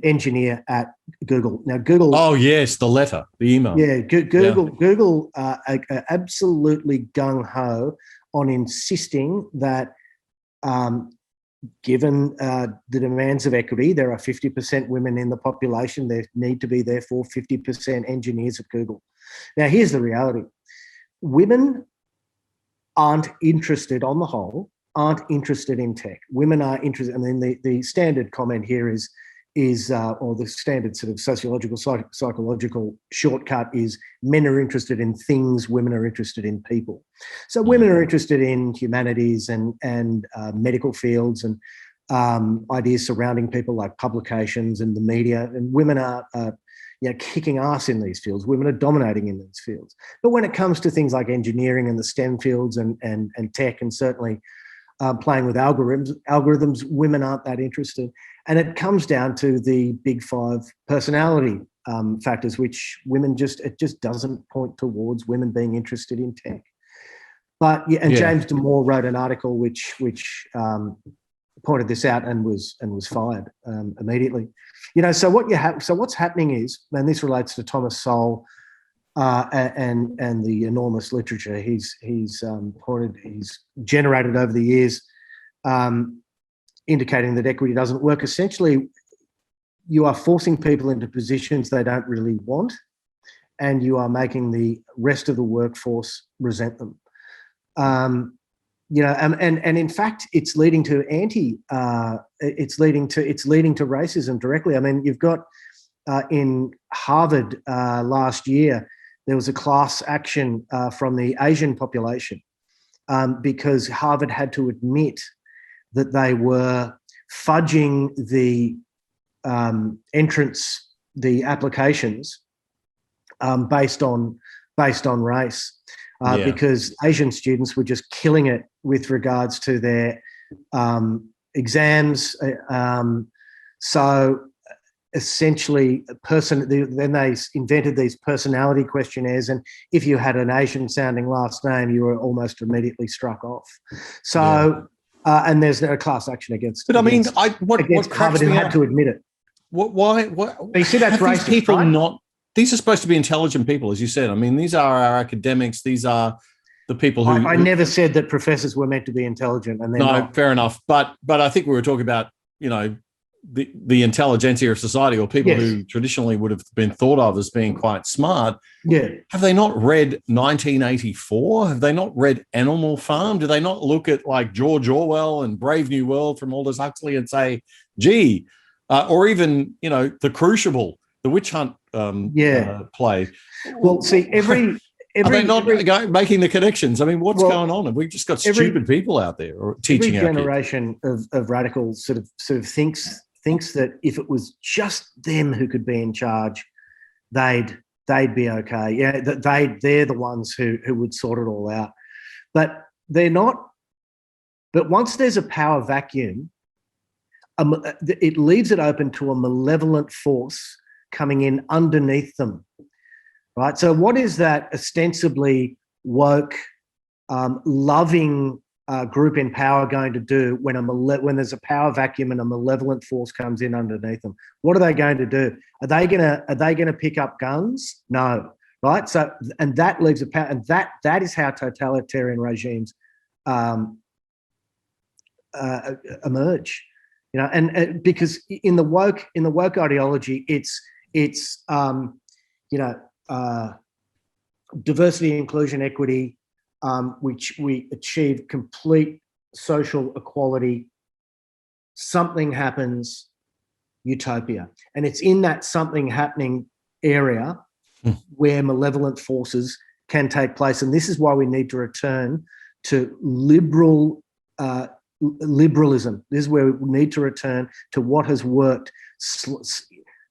engineer at Google. Now, Google. Oh yes, the email. Yeah, Google are absolutely gung ho on insisting that, given the demands of equity, there are 50% women in the population. There need to be therefore 50% engineers at Google. Now, here's the reality: women aren't interested, on the whole, in tech. Women are interested. I mean, the standard comment here is or the standard sort of psychological shortcut is, men are interested in things, women are interested in people. So women are interested in humanities and medical fields and ideas surrounding people, like publications and the media, and women are kicking ass in these fields. Women are dominating in these fields. But when it comes to things like engineering and the STEM fields and tech, and certainly playing with algorithms, women aren't that interested. And it comes down to the big 5 personality factors, which it just doesn't point towards women being interested in tech. But James Damore wrote an article which pointed this out and was fired immediately. So what's happening is, and this relates to Thomas Sowell and the enormous literature he's generated over the years, indicating that equity doesn't work. Essentially, you are forcing people into positions they don't really want, and you are making the rest of the workforce resent them. And in fact, it's leading to it's leading to racism directly. I mean, you've got in Harvard last year, there was a class action from the Asian population because Harvard had to admit that they were fudging the applications based on race. Because Asian students were just killing it with regards to their exams. So essentially, then they invented these personality questionnaires, and if you had an Asian-sounding last name, you were almost immediately struck off. So, and there's a class action against. But I mean, what Harvard had to admit it. Why? You see, that's racist. These people right? These are supposed to be intelligent people, as you said. I mean, these are our academics. These are the people who... I never said that professors were meant to be intelligent. And they're not. Fair enough. But I think we were talking about, the intelligentsia of society, or people who traditionally would have been thought of as being quite smart. Yeah. Have they not read 1984? Have they not read Animal Farm? Do they not look at like George Orwell and Brave New World from Aldous Huxley and say, gee, or even, The Crucible, the witch hunt play? Well, see, are they not making the connections? I mean, what's going on? Have we just got stupid people out there or teaching every generation of radicals sort of thinks that if it was just them who could be in charge, they'd be okay. Yeah, that they're the ones who would sort it all out. But they're not. But once there's a power vacuum, it leaves it open to a malevolent force coming in underneath them, right? So what is that ostensibly woke, loving group in power going to do when there's a power vacuum and a malevolent force comes in underneath them? What are they going to do? Are they going to pick up guns? No, right? So, and that leaves a power, and that is how totalitarian regimes emerge. And because in the woke ideology, it's diversity, inclusion, equity, which we achieve complete social equality. Something happens, utopia. And it's in that something happening area where malevolent forces can take place. And this is why we need to return to liberalism. This is where we need to return to what has worked.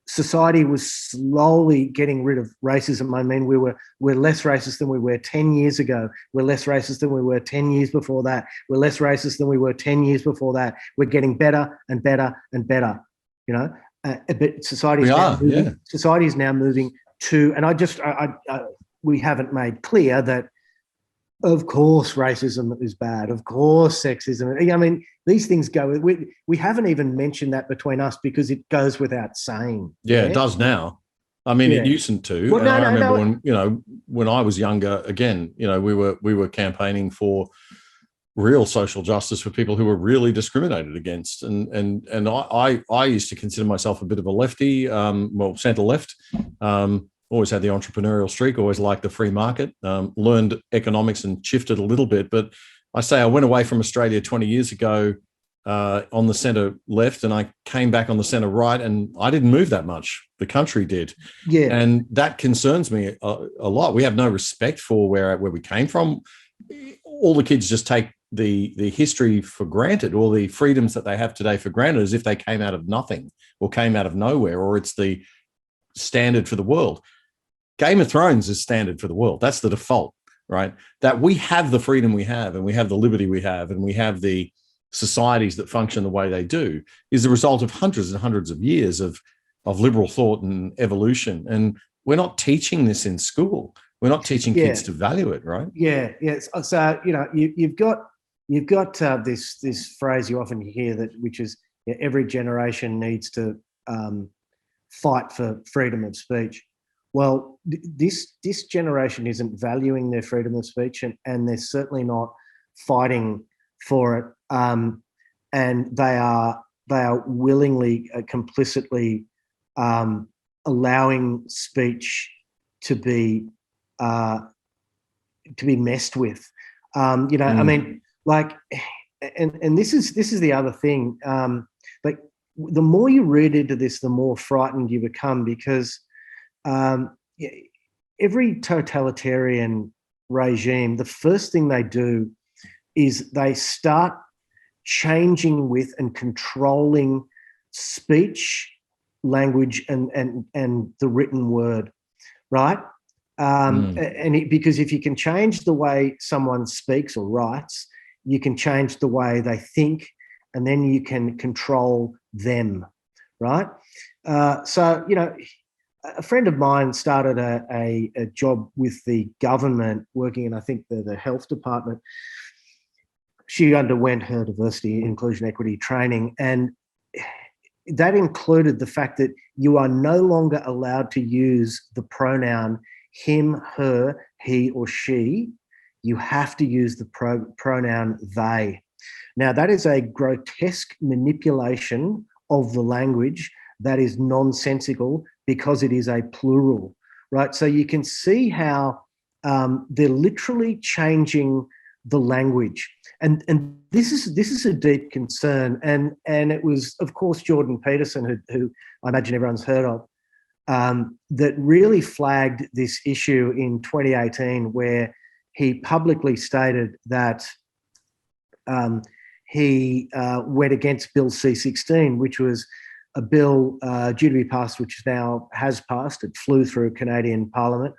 Society was slowly getting rid of racism. I mean, we're less racist than we were 10 years ago. We're less racist than we were 10 years before that. We're less racist than we were 10 years before that. We're getting better and better and better, but society is now moving to, and we haven't made clear that, of course, racism is bad. Of course, sexism. I mean, these things go. We haven't even mentioned that between us because it goes without saying. Yeah, it does now. I mean, it used to. Well, I remember when I was younger. Again, we were campaigning for real social justice for people who were really discriminated against, and I used to consider myself a bit of a lefty, centre left. Always had the entrepreneurial streak, always liked the free market, learned economics and shifted a little bit. But I went away from Australia 20 years ago on the centre left, and I came back on the centre right, and I didn't move that much. The country did. Yeah. And that concerns me a lot. We have no respect for where we came from. All the kids just take the history for granted, or the freedoms that they have today for granted, as if they came out of nothing or came out of nowhere, or it's the standard for the world. Game of Thrones is standard for the world. That's the default, right? That we have the freedom we have, and we have the liberty we have, and we have the societies that function the way they do, is the result of hundreds and hundreds of years of liberal thought and evolution. And we're not teaching this in school. We're not teaching kids to value it, right? Yeah, yes. So, you've got you've got this phrase you often hear which is every generation needs to fight for freedom of speech. Well, this generation isn't valuing their freedom of speech, and they're certainly not fighting for it. And they are willingly, complicitly allowing speech to be messed with. I mean, like, and this is the other thing. Like, the more you read into this, the more frightened you become, because every totalitarian regime, the first thing they do is they start changing with and controlling speech, language, and the written word, right? Because if you can change the way someone speaks or writes, you can change the way they think, and then you can control them, right? So, a friend of mine started a job with the government, working in, I think, the health department. She underwent her diversity, inclusion, equity training, and that included the fact that you are no longer allowed to use the pronoun him, her, he, or she. You have to use the pronoun they. Now, that is a grotesque manipulation of the language that is nonsensical, because it is a plural, right? So you can see how they're literally changing the language, and this is a deep concern. And it was, of course, Jordan Peterson, who I imagine everyone's heard of, that really flagged this issue in 2018, where he publicly stated that he went against Bill C-16, which was a bill due to be passed, which now has passed. It flew through Canadian Parliament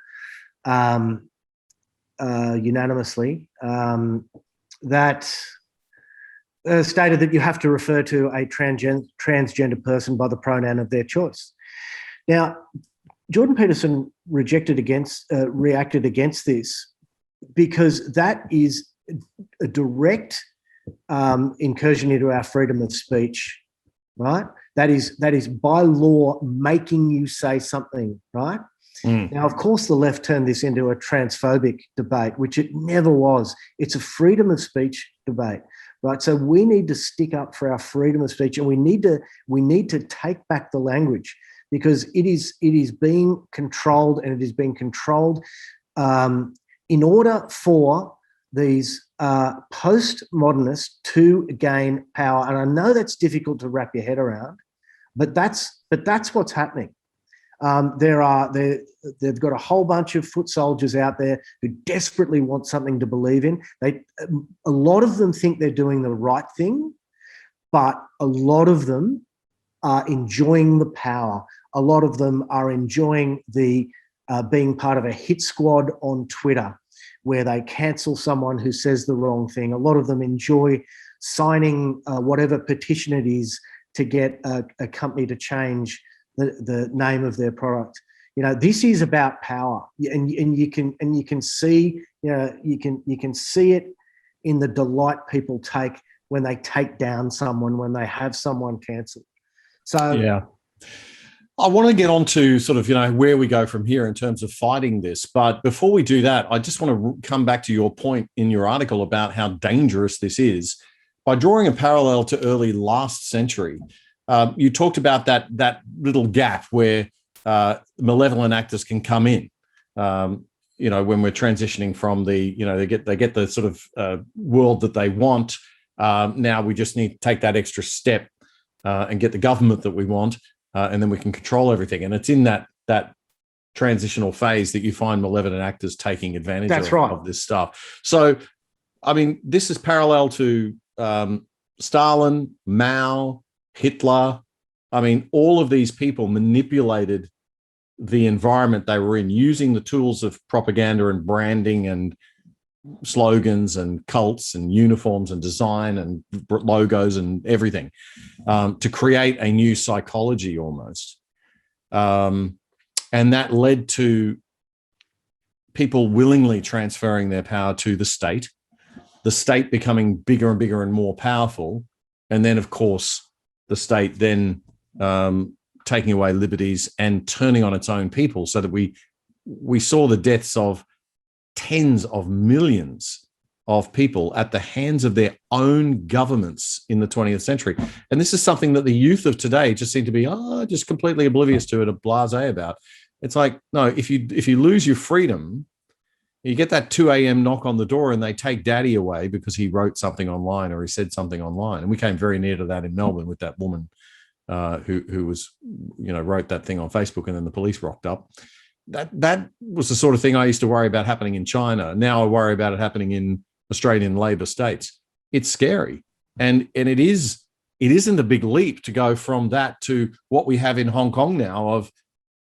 unanimously, that stated that you have to refer to a transgender person by the pronoun of their choice. Now, Jordan Peterson reacted against this, because that is a direct incursion into our freedom of speech, right? That is by law making you say something, right? Now, of course, the left turned this into a transphobic debate, which it never was. It's a freedom of speech debate, right? So we need to stick up for our freedom of speech, and we need to take back the language, because it is being controlled, and it is being controlled in order for these postmodernists to gain power. And I know that's difficult to wrap your head around, but that's what's happening. They've got a whole bunch of foot soldiers out there who desperately want something to believe in. A lot of them think they're doing the right thing, but a lot of them are enjoying the power. A lot of them are enjoying the being part of a hit squad on Twitter, where they cancel someone who says the wrong thing. A lot of them enjoy signing whatever petition it is to get a company to change the name of their product. This is about power, and you can see you can see it in the delight people take when they take down someone, when they have someone cancelled. So yeah, I want to get on to sort of where we go from here in terms of fighting this. But before we do that, I just want to come back to your point in your article about how dangerous this is. By drawing a parallel to early last century, you talked about that little gap where malevolent actors can come in. When we're transitioning from the, they get the sort of world that they want. Now we just need to take that extra step and get the government that we want, and then we can control everything. And it's in that transitional phase that you find malevolent actors taking advantage of this stuff. So, I mean, this is parallel to Stalin, Mao, Hitler. I mean, all of these people manipulated the environment they were in using the tools of propaganda and branding and slogans and cults and uniforms and design and logos and everything to create a new psychology almost. And that led to people willingly transferring their power to the state the state becoming bigger and bigger and more powerful, and then, of course, the state then taking away liberties and turning on its own people, so that we saw the deaths of tens of millions of people at the hands of their own governments in the 20th century. And this is something that the youth of today just seem to be just completely oblivious to it, or blasé about. It's like, no, if you lose your freedom, you get that 2 a.m. knock on the door and they take daddy away because he wrote something online or he said something online. And we came very near to that in Melbourne with that woman who was, wrote that thing on Facebook, and then the police rocked up. That was the sort of thing I used to worry about happening in China. Now I worry about it happening in Australian Labor states. It's scary. And it isn't a big leap to go from that to what we have in Hong Kong now of,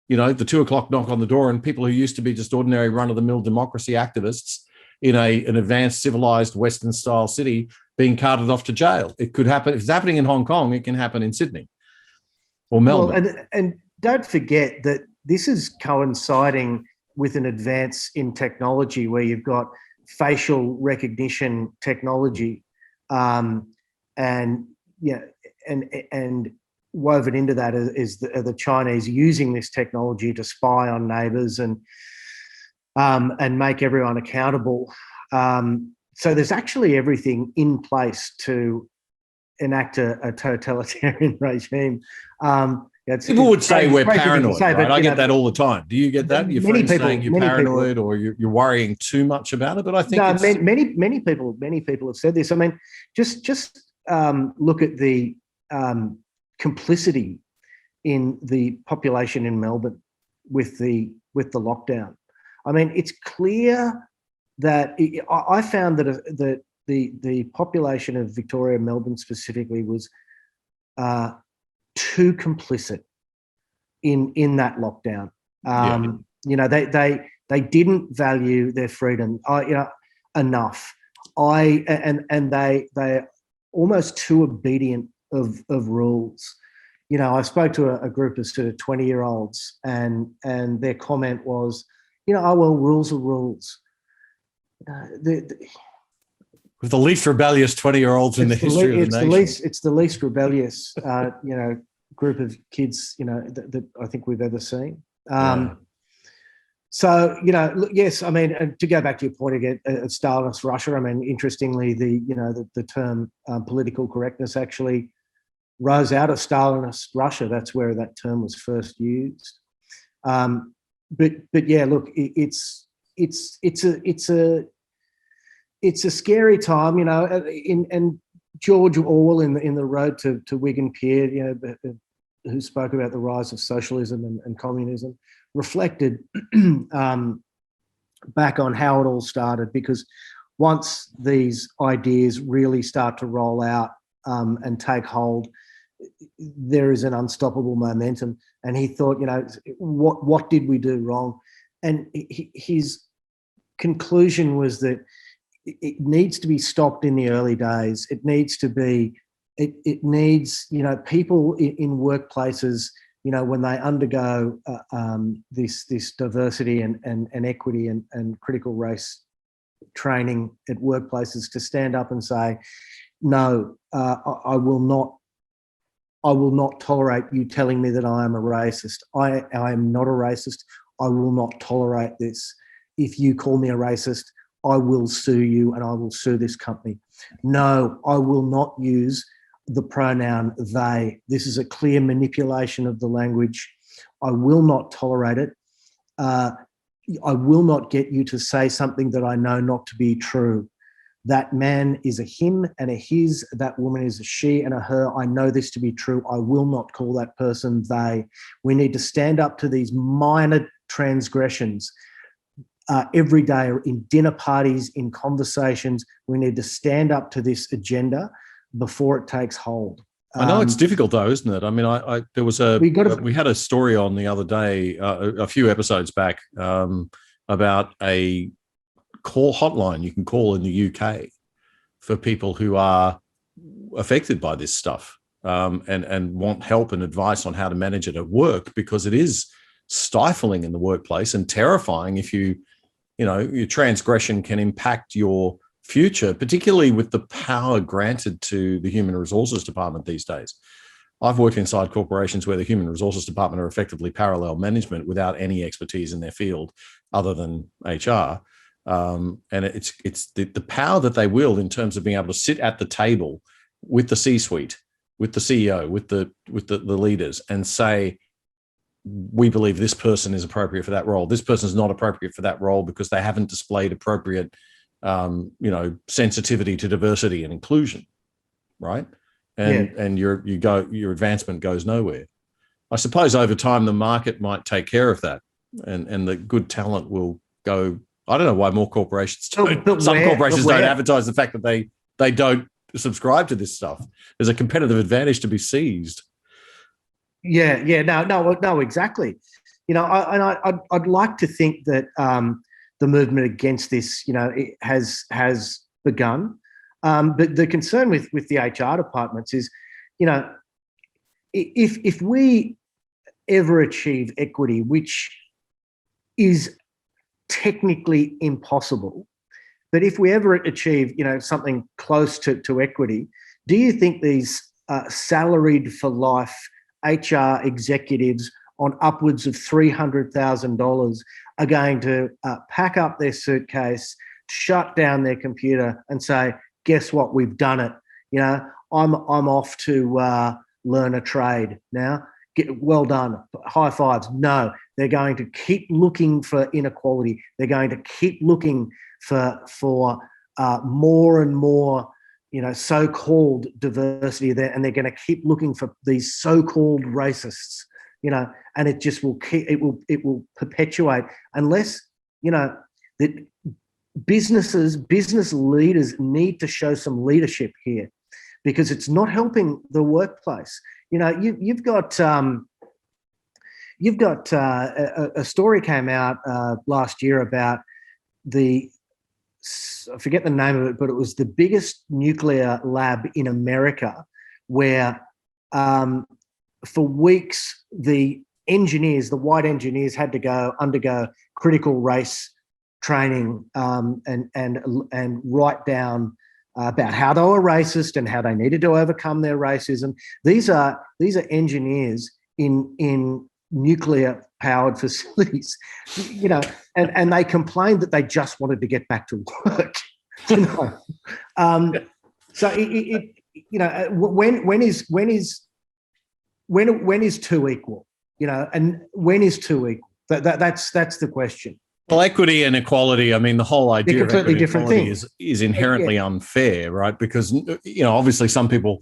the 2 o'clock knock on the door and people who used to be just ordinary run-of-the-mill democracy activists in an advanced, civilized, Western-style city being carted off to jail. It could happen. If it's happening in Hong Kong, it can happen in Sydney or Melbourne. Well, and don't forget that this is coinciding with an advance in technology where you've got facial recognition technology, and woven into that is the Chinese using this technology to spy on neighbours and make everyone accountable. So there's actually everything in place to enact a totalitarian regime. People would say we're paranoid, say, right? But, I get that all the time. Do you get that? Your friends saying you're paranoid or you're worrying too much about it? But I think many people have said this. I mean, just look at the complicity in the population in Melbourne with the lockdown. I mean, it's clear that I found that the population of Victoria, Melbourne specifically, was too complicit in that lockdown. They didn't value their freedom enough. And they're almost too obedient of rules. I spoke to a group of sort of 20-year-olds and their comment was, rules are rules. With the least rebellious 20-year-olds in the history of the nation. It's the least rebellious, group of kids, that I think we've ever seen. So, yes, I mean, to go back to your point again, Stalinist Russia, I mean, interestingly, the term political correctness actually rose out of Stalinist Russia. That's where that term was first used. But yeah, look, it's a scary time, and George Orwell in the Road to Wigan Pier, who spoke about the rise of socialism and communism, reflected back on how it all started, because once these ideas really start to roll out and take hold, there is an unstoppable momentum. And he thought, what did we do wrong? And his conclusion was that it needs to be stopped in the early days. It needs to be, it needs, people in workplaces, when they undergo this diversity and equity and critical race training at workplaces, to stand up and say, no, I will not tolerate you telling me that I am a racist. I am not a racist. I will not tolerate this. If you call me a racist, I will sue you and I will sue this company. No, I will not use the pronoun they. This is a clear manipulation of the language. I will not tolerate it. I will not get you to say something that I know not to be true. That man is a him and a his. That woman is a she and a her. I know this to be true. I will not call that person they. We need to stand up to these minor transgressions every day, in dinner parties, in conversations. We need to stand up to this agenda before it takes hold. I know it's difficult though, isn't it? I mean, we had a story on the other day, a few episodes back, about a call hotline you can call in the UK for people who are affected by this stuff, and want help and advice on how to manage it at work, because it is stifling in the workplace and terrifying if your transgression can impact your future, particularly with the power granted to the Human Resources Department these days. I've worked inside corporations where the Human Resources Department are effectively parallel management without any expertise in their field other than HR. And it's the power that they wield in terms of being able to sit at the table with the C-suite, with the CEO, with the leaders, and say, we believe this person is appropriate for that role. This person is not appropriate for that role because they haven't displayed appropriate, sensitivity to diversity and inclusion, right? And your advancement goes nowhere. I suppose over time the market might take care of that, and the good talent will go. I don't know why more corporations don't. Some corporations don't advertise the fact that they don't subscribe to this stuff. There's a competitive advantage to be seized. No, exactly. I'd like to think that the movement against this, it has begun. But the concern with the HR departments is, if we ever achieve equity, which is technically impossible, but if we ever achieve, something close to equity, do you think these salaried for life HR executives on upwards of $300,000 are going to pack up their suitcase, shut down their computer, and say, guess what? We've done it. I'm off to learn a trade now. Well done. High fives. No, they're going to keep looking for inequality. They're going to keep looking for more and more, so-called diversity there, and they're going to keep looking for these so-called racists. And it just will will perpetuate unless that. Business leaders need to show some leadership here, because it's not helping the workplace. You've got a story came out last year about I forget the name of it, but it was the biggest nuclear lab in America, where for weeks the white engineers had to undergo critical race training and write down about how they were racist and how they needed to overcome their racism. These are engineers in nuclear powered facilities, and they complained that they just wanted to get back to work. So when is two equal? And when is two equal? That's the question. Well, equity and equality, I mean, the whole idea of equity and equality is inherently unfair, right? Because, obviously some people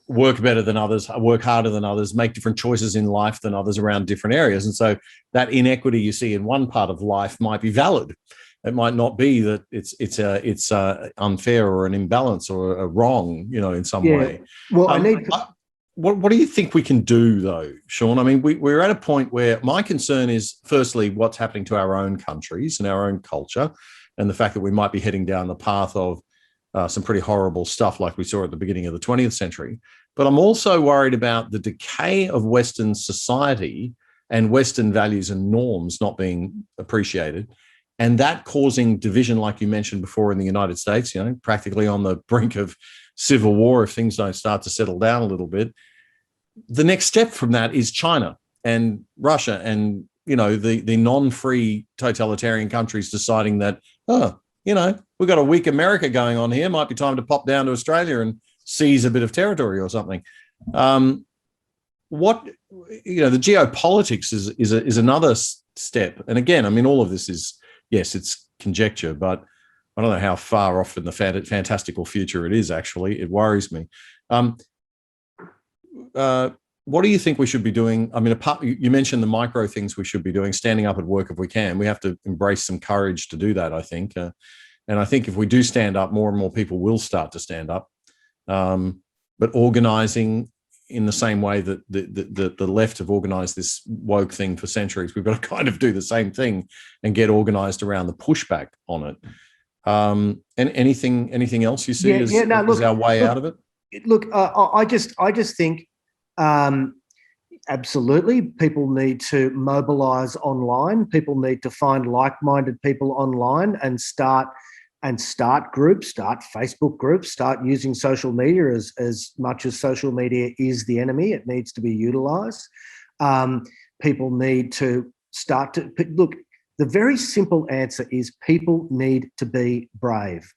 work better than others, work harder than others, make different choices in life than others around different areas. And so that inequity you see in one part of life might be valid. It might not be that it's unfair or an imbalance or a wrong, in some way. Well, What do you think we can do, though, Sean? I mean, we're at a point where my concern is, firstly, what's happening to our own countries and our own culture, and the fact that we might be heading down the path of some pretty horrible stuff like we saw at the beginning of the 20th century. But I'm also worried about the decay of Western society and Western values and norms not being appreciated, and that causing division, like you mentioned before, in the United States, practically on the brink of civil war if things don't start to settle down a little bit. The next step from that is China and Russia and, the non-free totalitarian countries deciding that, we've got a weak America going on here. Might be time to pop down to Australia and seize a bit of territory or something. The geopolitics is another step. And again, I mean, all of this is, yes, it's conjecture, but I don't know how far off in the fantastical future it is, actually. It worries me. What do you think we should be doing? I mean, you mentioned the micro things we should be doing, standing up at work if we can. We have to embrace some courage to do that, I think. And I think if we do stand up, more and more people will start to stand up. But organising in the same way that the left have organised this woke thing for centuries, we've got to kind of do the same thing and get organised around the pushback on it. And anything else you see as our way out of it? Look, I just think absolutely people need to mobilise online. People need to find like-minded people online and start and start groups, start Facebook groups, start using social media as much as social media is the enemy. It needs to be utilised. People need to start to look. The very simple answer is people need to be brave.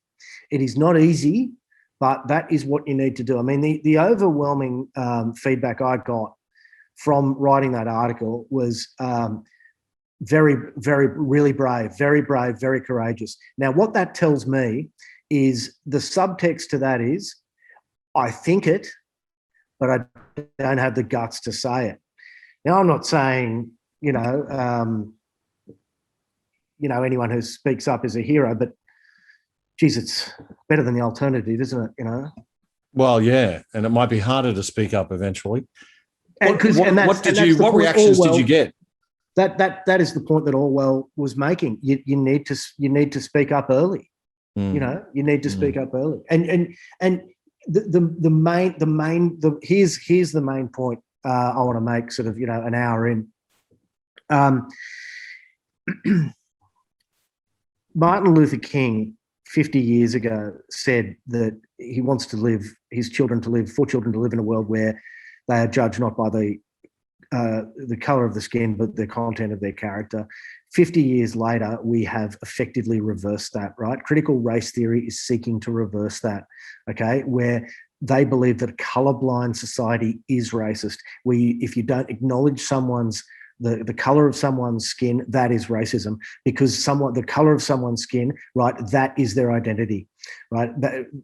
It is not easy, but that is what you need to do. I mean, the overwhelming feedback I got from writing that article was very, very, really brave, very courageous. Now, what that tells me is the subtext to that is, I think it, but I don't have the guts to say it. Now, I'm not saying, anyone who speaks up is a hero, but geez, it's better than the alternative, isn't it? Well, yeah, and it might be harder to speak up eventually. What reactions did you get? That is the point that Orwell was making. You need to speak up early. You need to speak up early. And here's the main point I want to make. Sort of an hour in. Martin Luther King 50 years ago said that he wants his children to live in a world where they are judged not by the colour of the skin, but the content of their character. 50 years later, we have effectively reversed that, right? Critical race theory is seeking to reverse that, okay, where they believe that a colourblind society is racist. If you don't acknowledge the colour of someone's skin, that is racism, because the colour of someone's skin, right, that is their identity, right?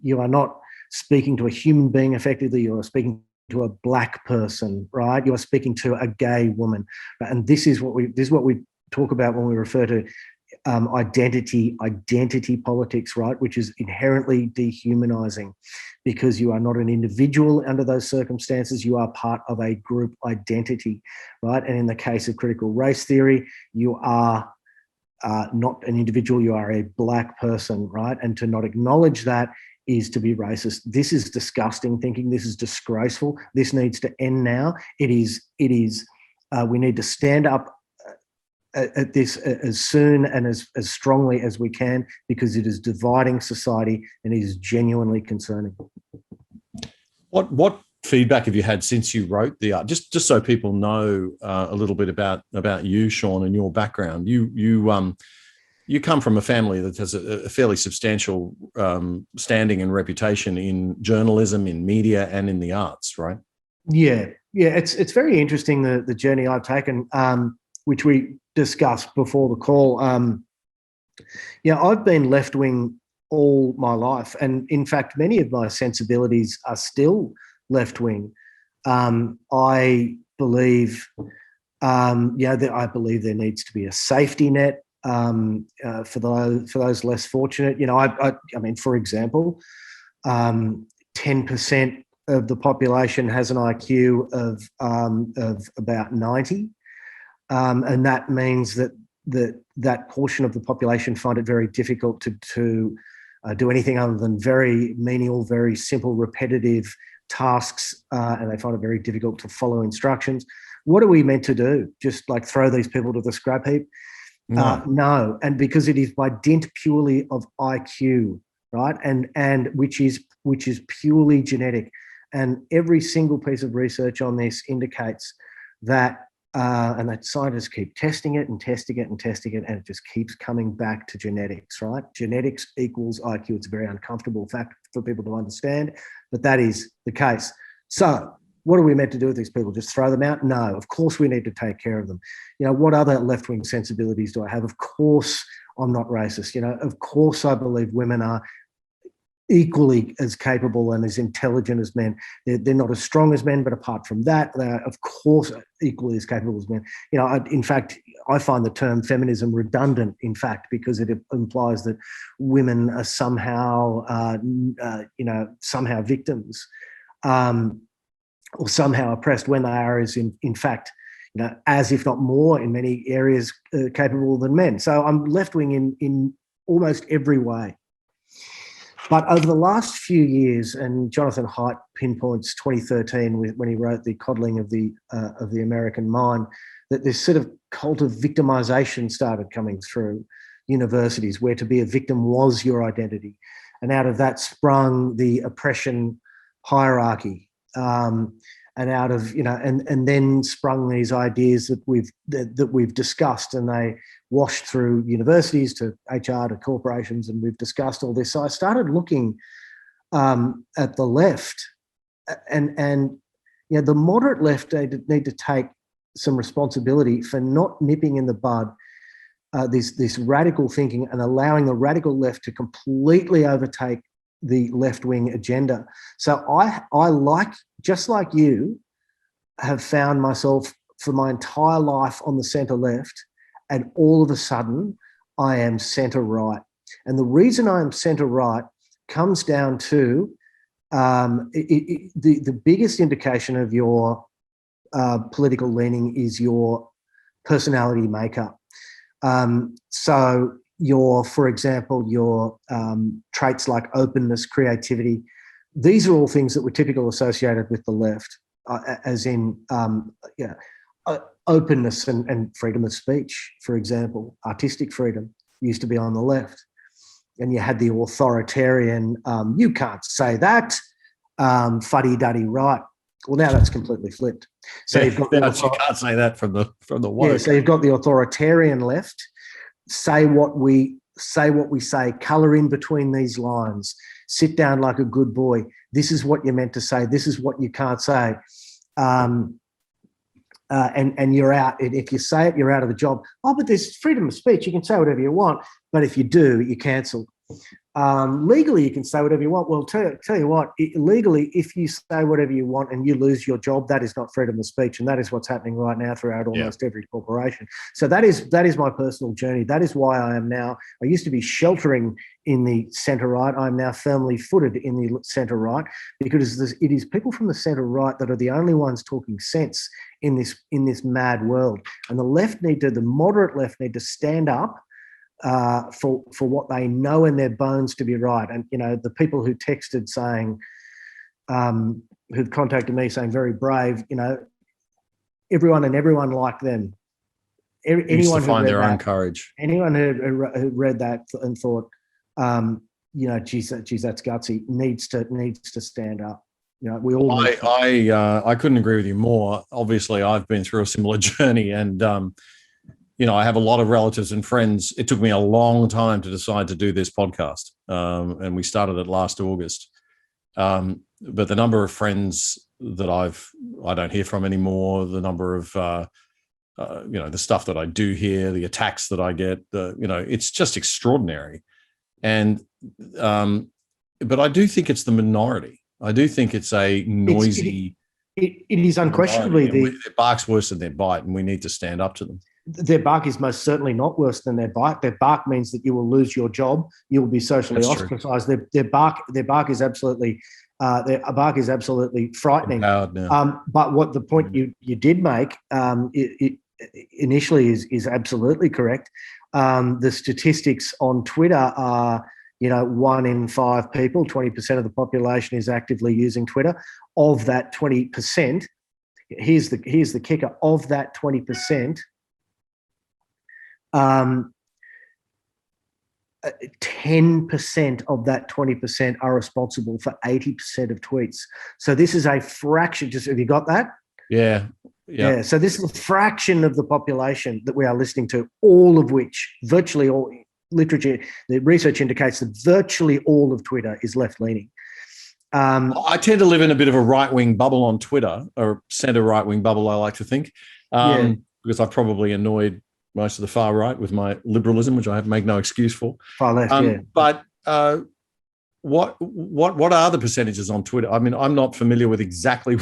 You are not speaking to a human being effectively, you are speaking to a black person, right? You are speaking to a gay woman. And this is what we talk about when we refer to identity politics, right? Which is inherently dehumanizing, because you are not an individual under those circumstances. You are part of a group identity, right? And in the case of critical race theory, you are not an individual, you are a black person, right? And to not acknowledge that is to be racist. This is disgusting thinking. This is disgraceful. This needs to end now. It is. We need to stand up at this as soon and as strongly as we can, because it is dividing society and it is genuinely concerning. What feedback have you had since you wrote the art? Just so people know a little bit about you, Sean, and your background. You come from a family that has a fairly substantial standing and reputation in journalism, in media, and in the arts, right? Yeah. It's very interesting the journey I've taken, which we discussed before the call. I've been left wing all my life, and in fact, many of my sensibilities are still left wing. I believe, I believe there needs to be a safety net for those less fortunate. I mean, for example, 10% of the population has an IQ of about 90, and that means that portion of the population find it very difficult to do anything other than very menial, very simple, repetitive tasks, and they find it very difficult to follow instructions. What are we meant to do? Just like throw these people to the scrap heap? No, and because it is by dint purely of IQ, right, and which is purely genetic, and every single piece of research on this indicates that, and that scientists keep testing it, and it just keeps coming back to genetics, right? Genetics equals IQ. It's a very uncomfortable fact for people to understand, but that is the case. So what are we meant to do with these people? Just throw them out? No, of course we need to take care of them. What other left-wing sensibilities do I have? Of course I'm not racist. Of course I believe women are equally as capable and as intelligent as men. They're not as strong as men, but apart from that, they're of course equally as capable as men. In fact, I find the term feminism redundant, in fact, because it implies that women are somehow victims, or somehow oppressed, when they are, as in fact, as if not more in many areas capable than men. So I'm left-wing in almost every way. But over the last few years, and Jonathan Haidt pinpoints 2013 when he wrote The Coddling of the American Mind, that this sort of cult of victimization started coming through. universities, where to be a victim was your identity. And out of that sprung the oppression hierarchy. And out of, and then sprung these ideas that we've discussed, and they washed through universities to HR to corporations, and we've discussed all this. So I started looking at the left, and the moderate left need to take some responsibility for not nipping in the bud this radical thinking and allowing the radical left to completely overtake the left-wing agenda. So I just like you, have found myself for my entire life on the centre left, and all of a sudden I am centre right. And the reason I am centre right comes down to the biggest indication of your political leaning is your personality makeup. So for example, your traits like openness, creativity, these are all things that were typically associated with the left, as in openness and freedom of speech, for example. Artistic freedom used to be on the left. And you had the authoritarian, you can't say that, fuddy-duddy right. Well, now that's completely flipped. So you've got you can't say that from the woke. Yeah, so you've got the authoritarian left. Say what we say, colour in between these lines, sit down like a good boy. This is what you're meant to say. This is what you can't say. And you're out. And if you say it, you're out of the job. Oh, but there's freedom of speech. You can say whatever you want. But if you do, you're cancelled. Legally, you can say whatever you want. Well, tell you what, legally, if you say whatever you want and you lose your job, that is not freedom of speech. And that is what's happening right now throughout almost every corporation. So that is my personal journey. That is why I am now, I used to be sheltering in the centre right. I'm now firmly footed in the centre right, because it is people from the centre right that are the only ones talking sense in this mad world. And the moderate left need to stand up for what they know in their bones to be right. And, the people who texted saying, who've contacted me saying very brave, everyone liked them. Anyone to find who their own courage. Anyone who read that and thought, geez, that's gutsy, needs to stand up. We all. I couldn't agree with you more. Obviously, I've been through a similar journey, and I have a lot of relatives and friends. It took me a long time to decide to do this podcast, and we started it last August. But the number of friends that I don't hear from anymore, the number of, the stuff that I do hear, the attacks that I get, it's just extraordinary. And, but I do think it's the minority. I do think it's a noisy. It is unquestionably their bark's worse than their bite, and we need to stand up to them. Their bark is most certainly not worse than their bite. Their bark means that you will lose your job. You will be socially ostracised. Their bark is absolutely frightening. But what the point you did make initially is absolutely correct. The statistics on Twitter are, 1 in 5 people, 20% of the population is actively using Twitter. Of that 20%, here's the kicker. Of that 20%. 10% of that 20% are responsible for 80% of tweets. So this is a fraction. Have you got that? Yeah. So this is a fraction of the population that we are listening to, all of which, virtually all, literature, the research indicates that virtually all of Twitter is left-leaning. I tend to live in a bit of a right-wing bubble on Twitter, or centre right-wing bubble, I like to think, because I've probably annoyed most of the far right with my liberalism, which I have make no excuse for. Far left, But what are the percentages on Twitter? I mean, I'm not familiar with exactly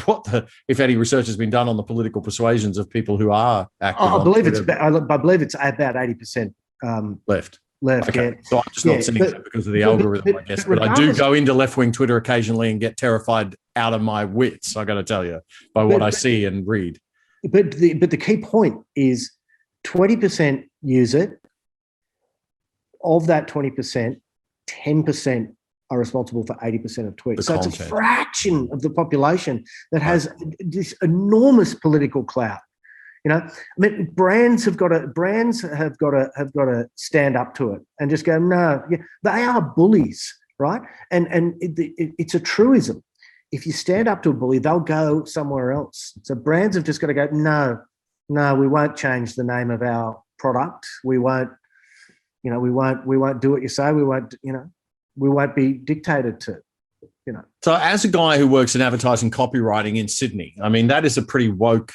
if any research has been done on the political persuasions of people who are active. I believe it's about 80% left. Okay. Yeah. So I'm just not seeing that because of the algorithm, I guess. But I do go into left-wing Twitter occasionally and get terrified out of my wits, I got to tell you, by what I see and read. But the key point is 20% use it. Of that 20%, 10% are responsible for 80% of tweets. So it's a fraction of the population that has this enormous political clout. You know, I mean, brands have got to stand up to it and just go, no, yeah, they are bullies, right? And it's a truism. If you stand up to a bully, they'll go somewhere else. So brands have just got to go, no, we won't change the name of our product. We won't do what you say. We won't be dictated to. So as a guy who works in advertising copywriting in Sydney, I mean, that is a pretty woke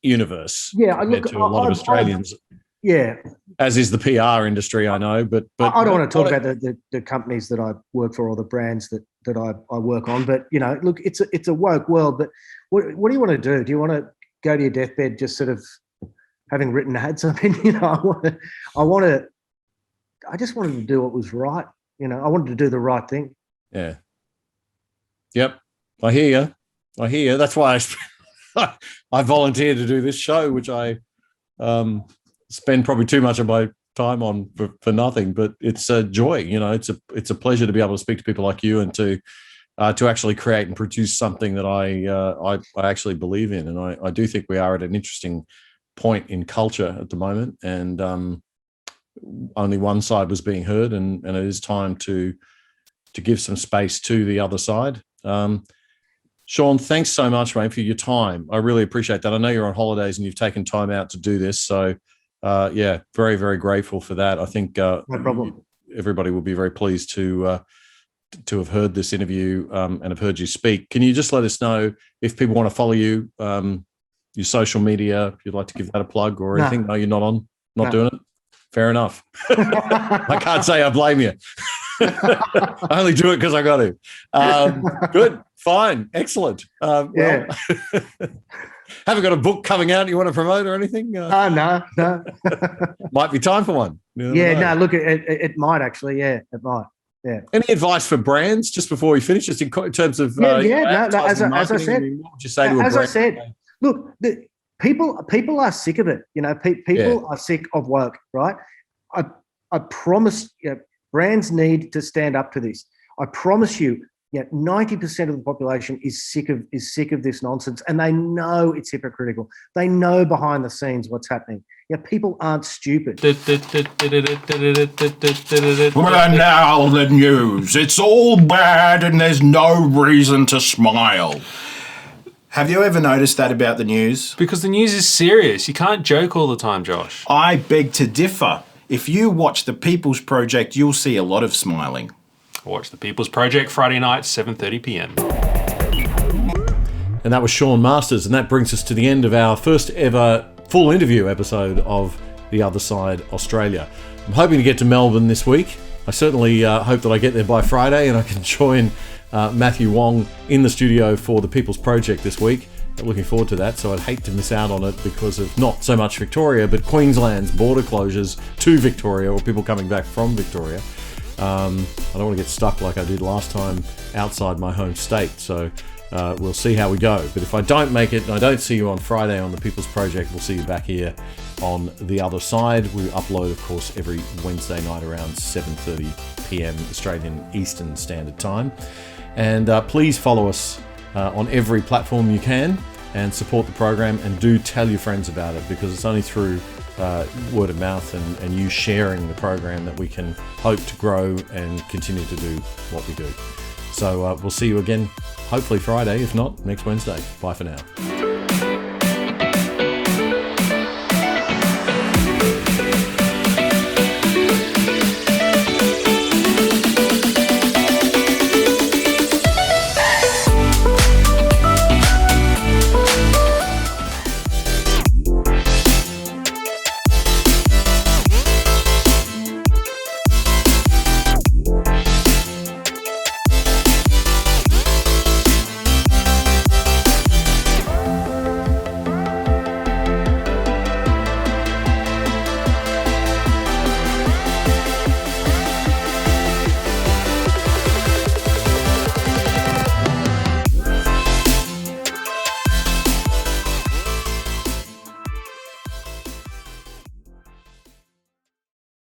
universe. Yeah, compared to a lot of Australians. Yeah. As is the PR industry, I know. But I don't want to talk about the companies that I work for or the brands that I work on. But, look, it's a woke world. But what do you want to do? Do you want to go to your deathbed just sort of having written ads? I mean, I just wanted to do what was right. I wanted to do the right thing. Yeah. Yep. I hear you. That's why I volunteered to do this show, which I spend probably too much of my time on for nothing, but it's a joy. It's a pleasure to be able to speak to people like you and to actually create and produce something that I actually believe in. And I do think we are at an interesting point in culture at the moment, and only one side was being heard, and it is time to give some space to the other side. Sean, thanks so much, mate, for your time. I really appreciate that. I know you're on holidays and you've taken time out to do this. So, very, very grateful for that. I think no problem. Everybody will be very pleased to have heard this interview and have heard you speak. Can you just let us know if people want to follow you, your social media, if you'd like to give that a plug or anything? No, you're not doing it? Fair enough. I can't say I blame you. I only do it because I got to. Good, fine, excellent. Yeah. Haven't got a book coming out you want to promote or anything? No. Might be time for one. No, look, it might actually. Yeah, it might. Yeah. Any advice for brands just before we finish, just in terms of as I said, I mean, what would you say to a brand? As I said, look, people are sick of it. People are sick of woke, right? I promise. Brands need to stand up to this. I promise you, 90% of the population is sick of this nonsense, and they know it's hypocritical. They know behind the scenes what's happening. People aren't stupid. Well, and now the news. It's all bad, and there's no reason to smile. Have you ever noticed that about the news? Because the news is serious. You can't joke all the time, Josh. I beg to differ. If you watch The People's Project, you'll see a lot of smiling. Watch The People's Project Friday night, 7:30 p.m. And that was Sean Masters, and that brings us to the end of our first ever full interview episode of The Other Side Australia. I'm hoping to get to Melbourne this week. I certainly hope that I get there by Friday and I can join Matthew Wong in the studio for The People's Project this week. Looking forward to that, so I'd hate to miss out on it because of not so much Victoria, but Queensland's border closures to Victoria or people coming back from Victoria. I don't want to get stuck like I did last time outside my home state, so we'll see how we go. But if I don't make it and I don't see you on Friday on The People's Project, we'll see you back here on The Other Side. We upload, of course, every Wednesday night around 7:30 p.m. Australian Eastern Standard Time. And please follow us on every platform you can and support the program, and do tell your friends about it, because it's only through word of mouth and you sharing the program that we can hope to grow and continue to do what we do. So we'll see you again hopefully Friday, if not next Wednesday. Bye for now.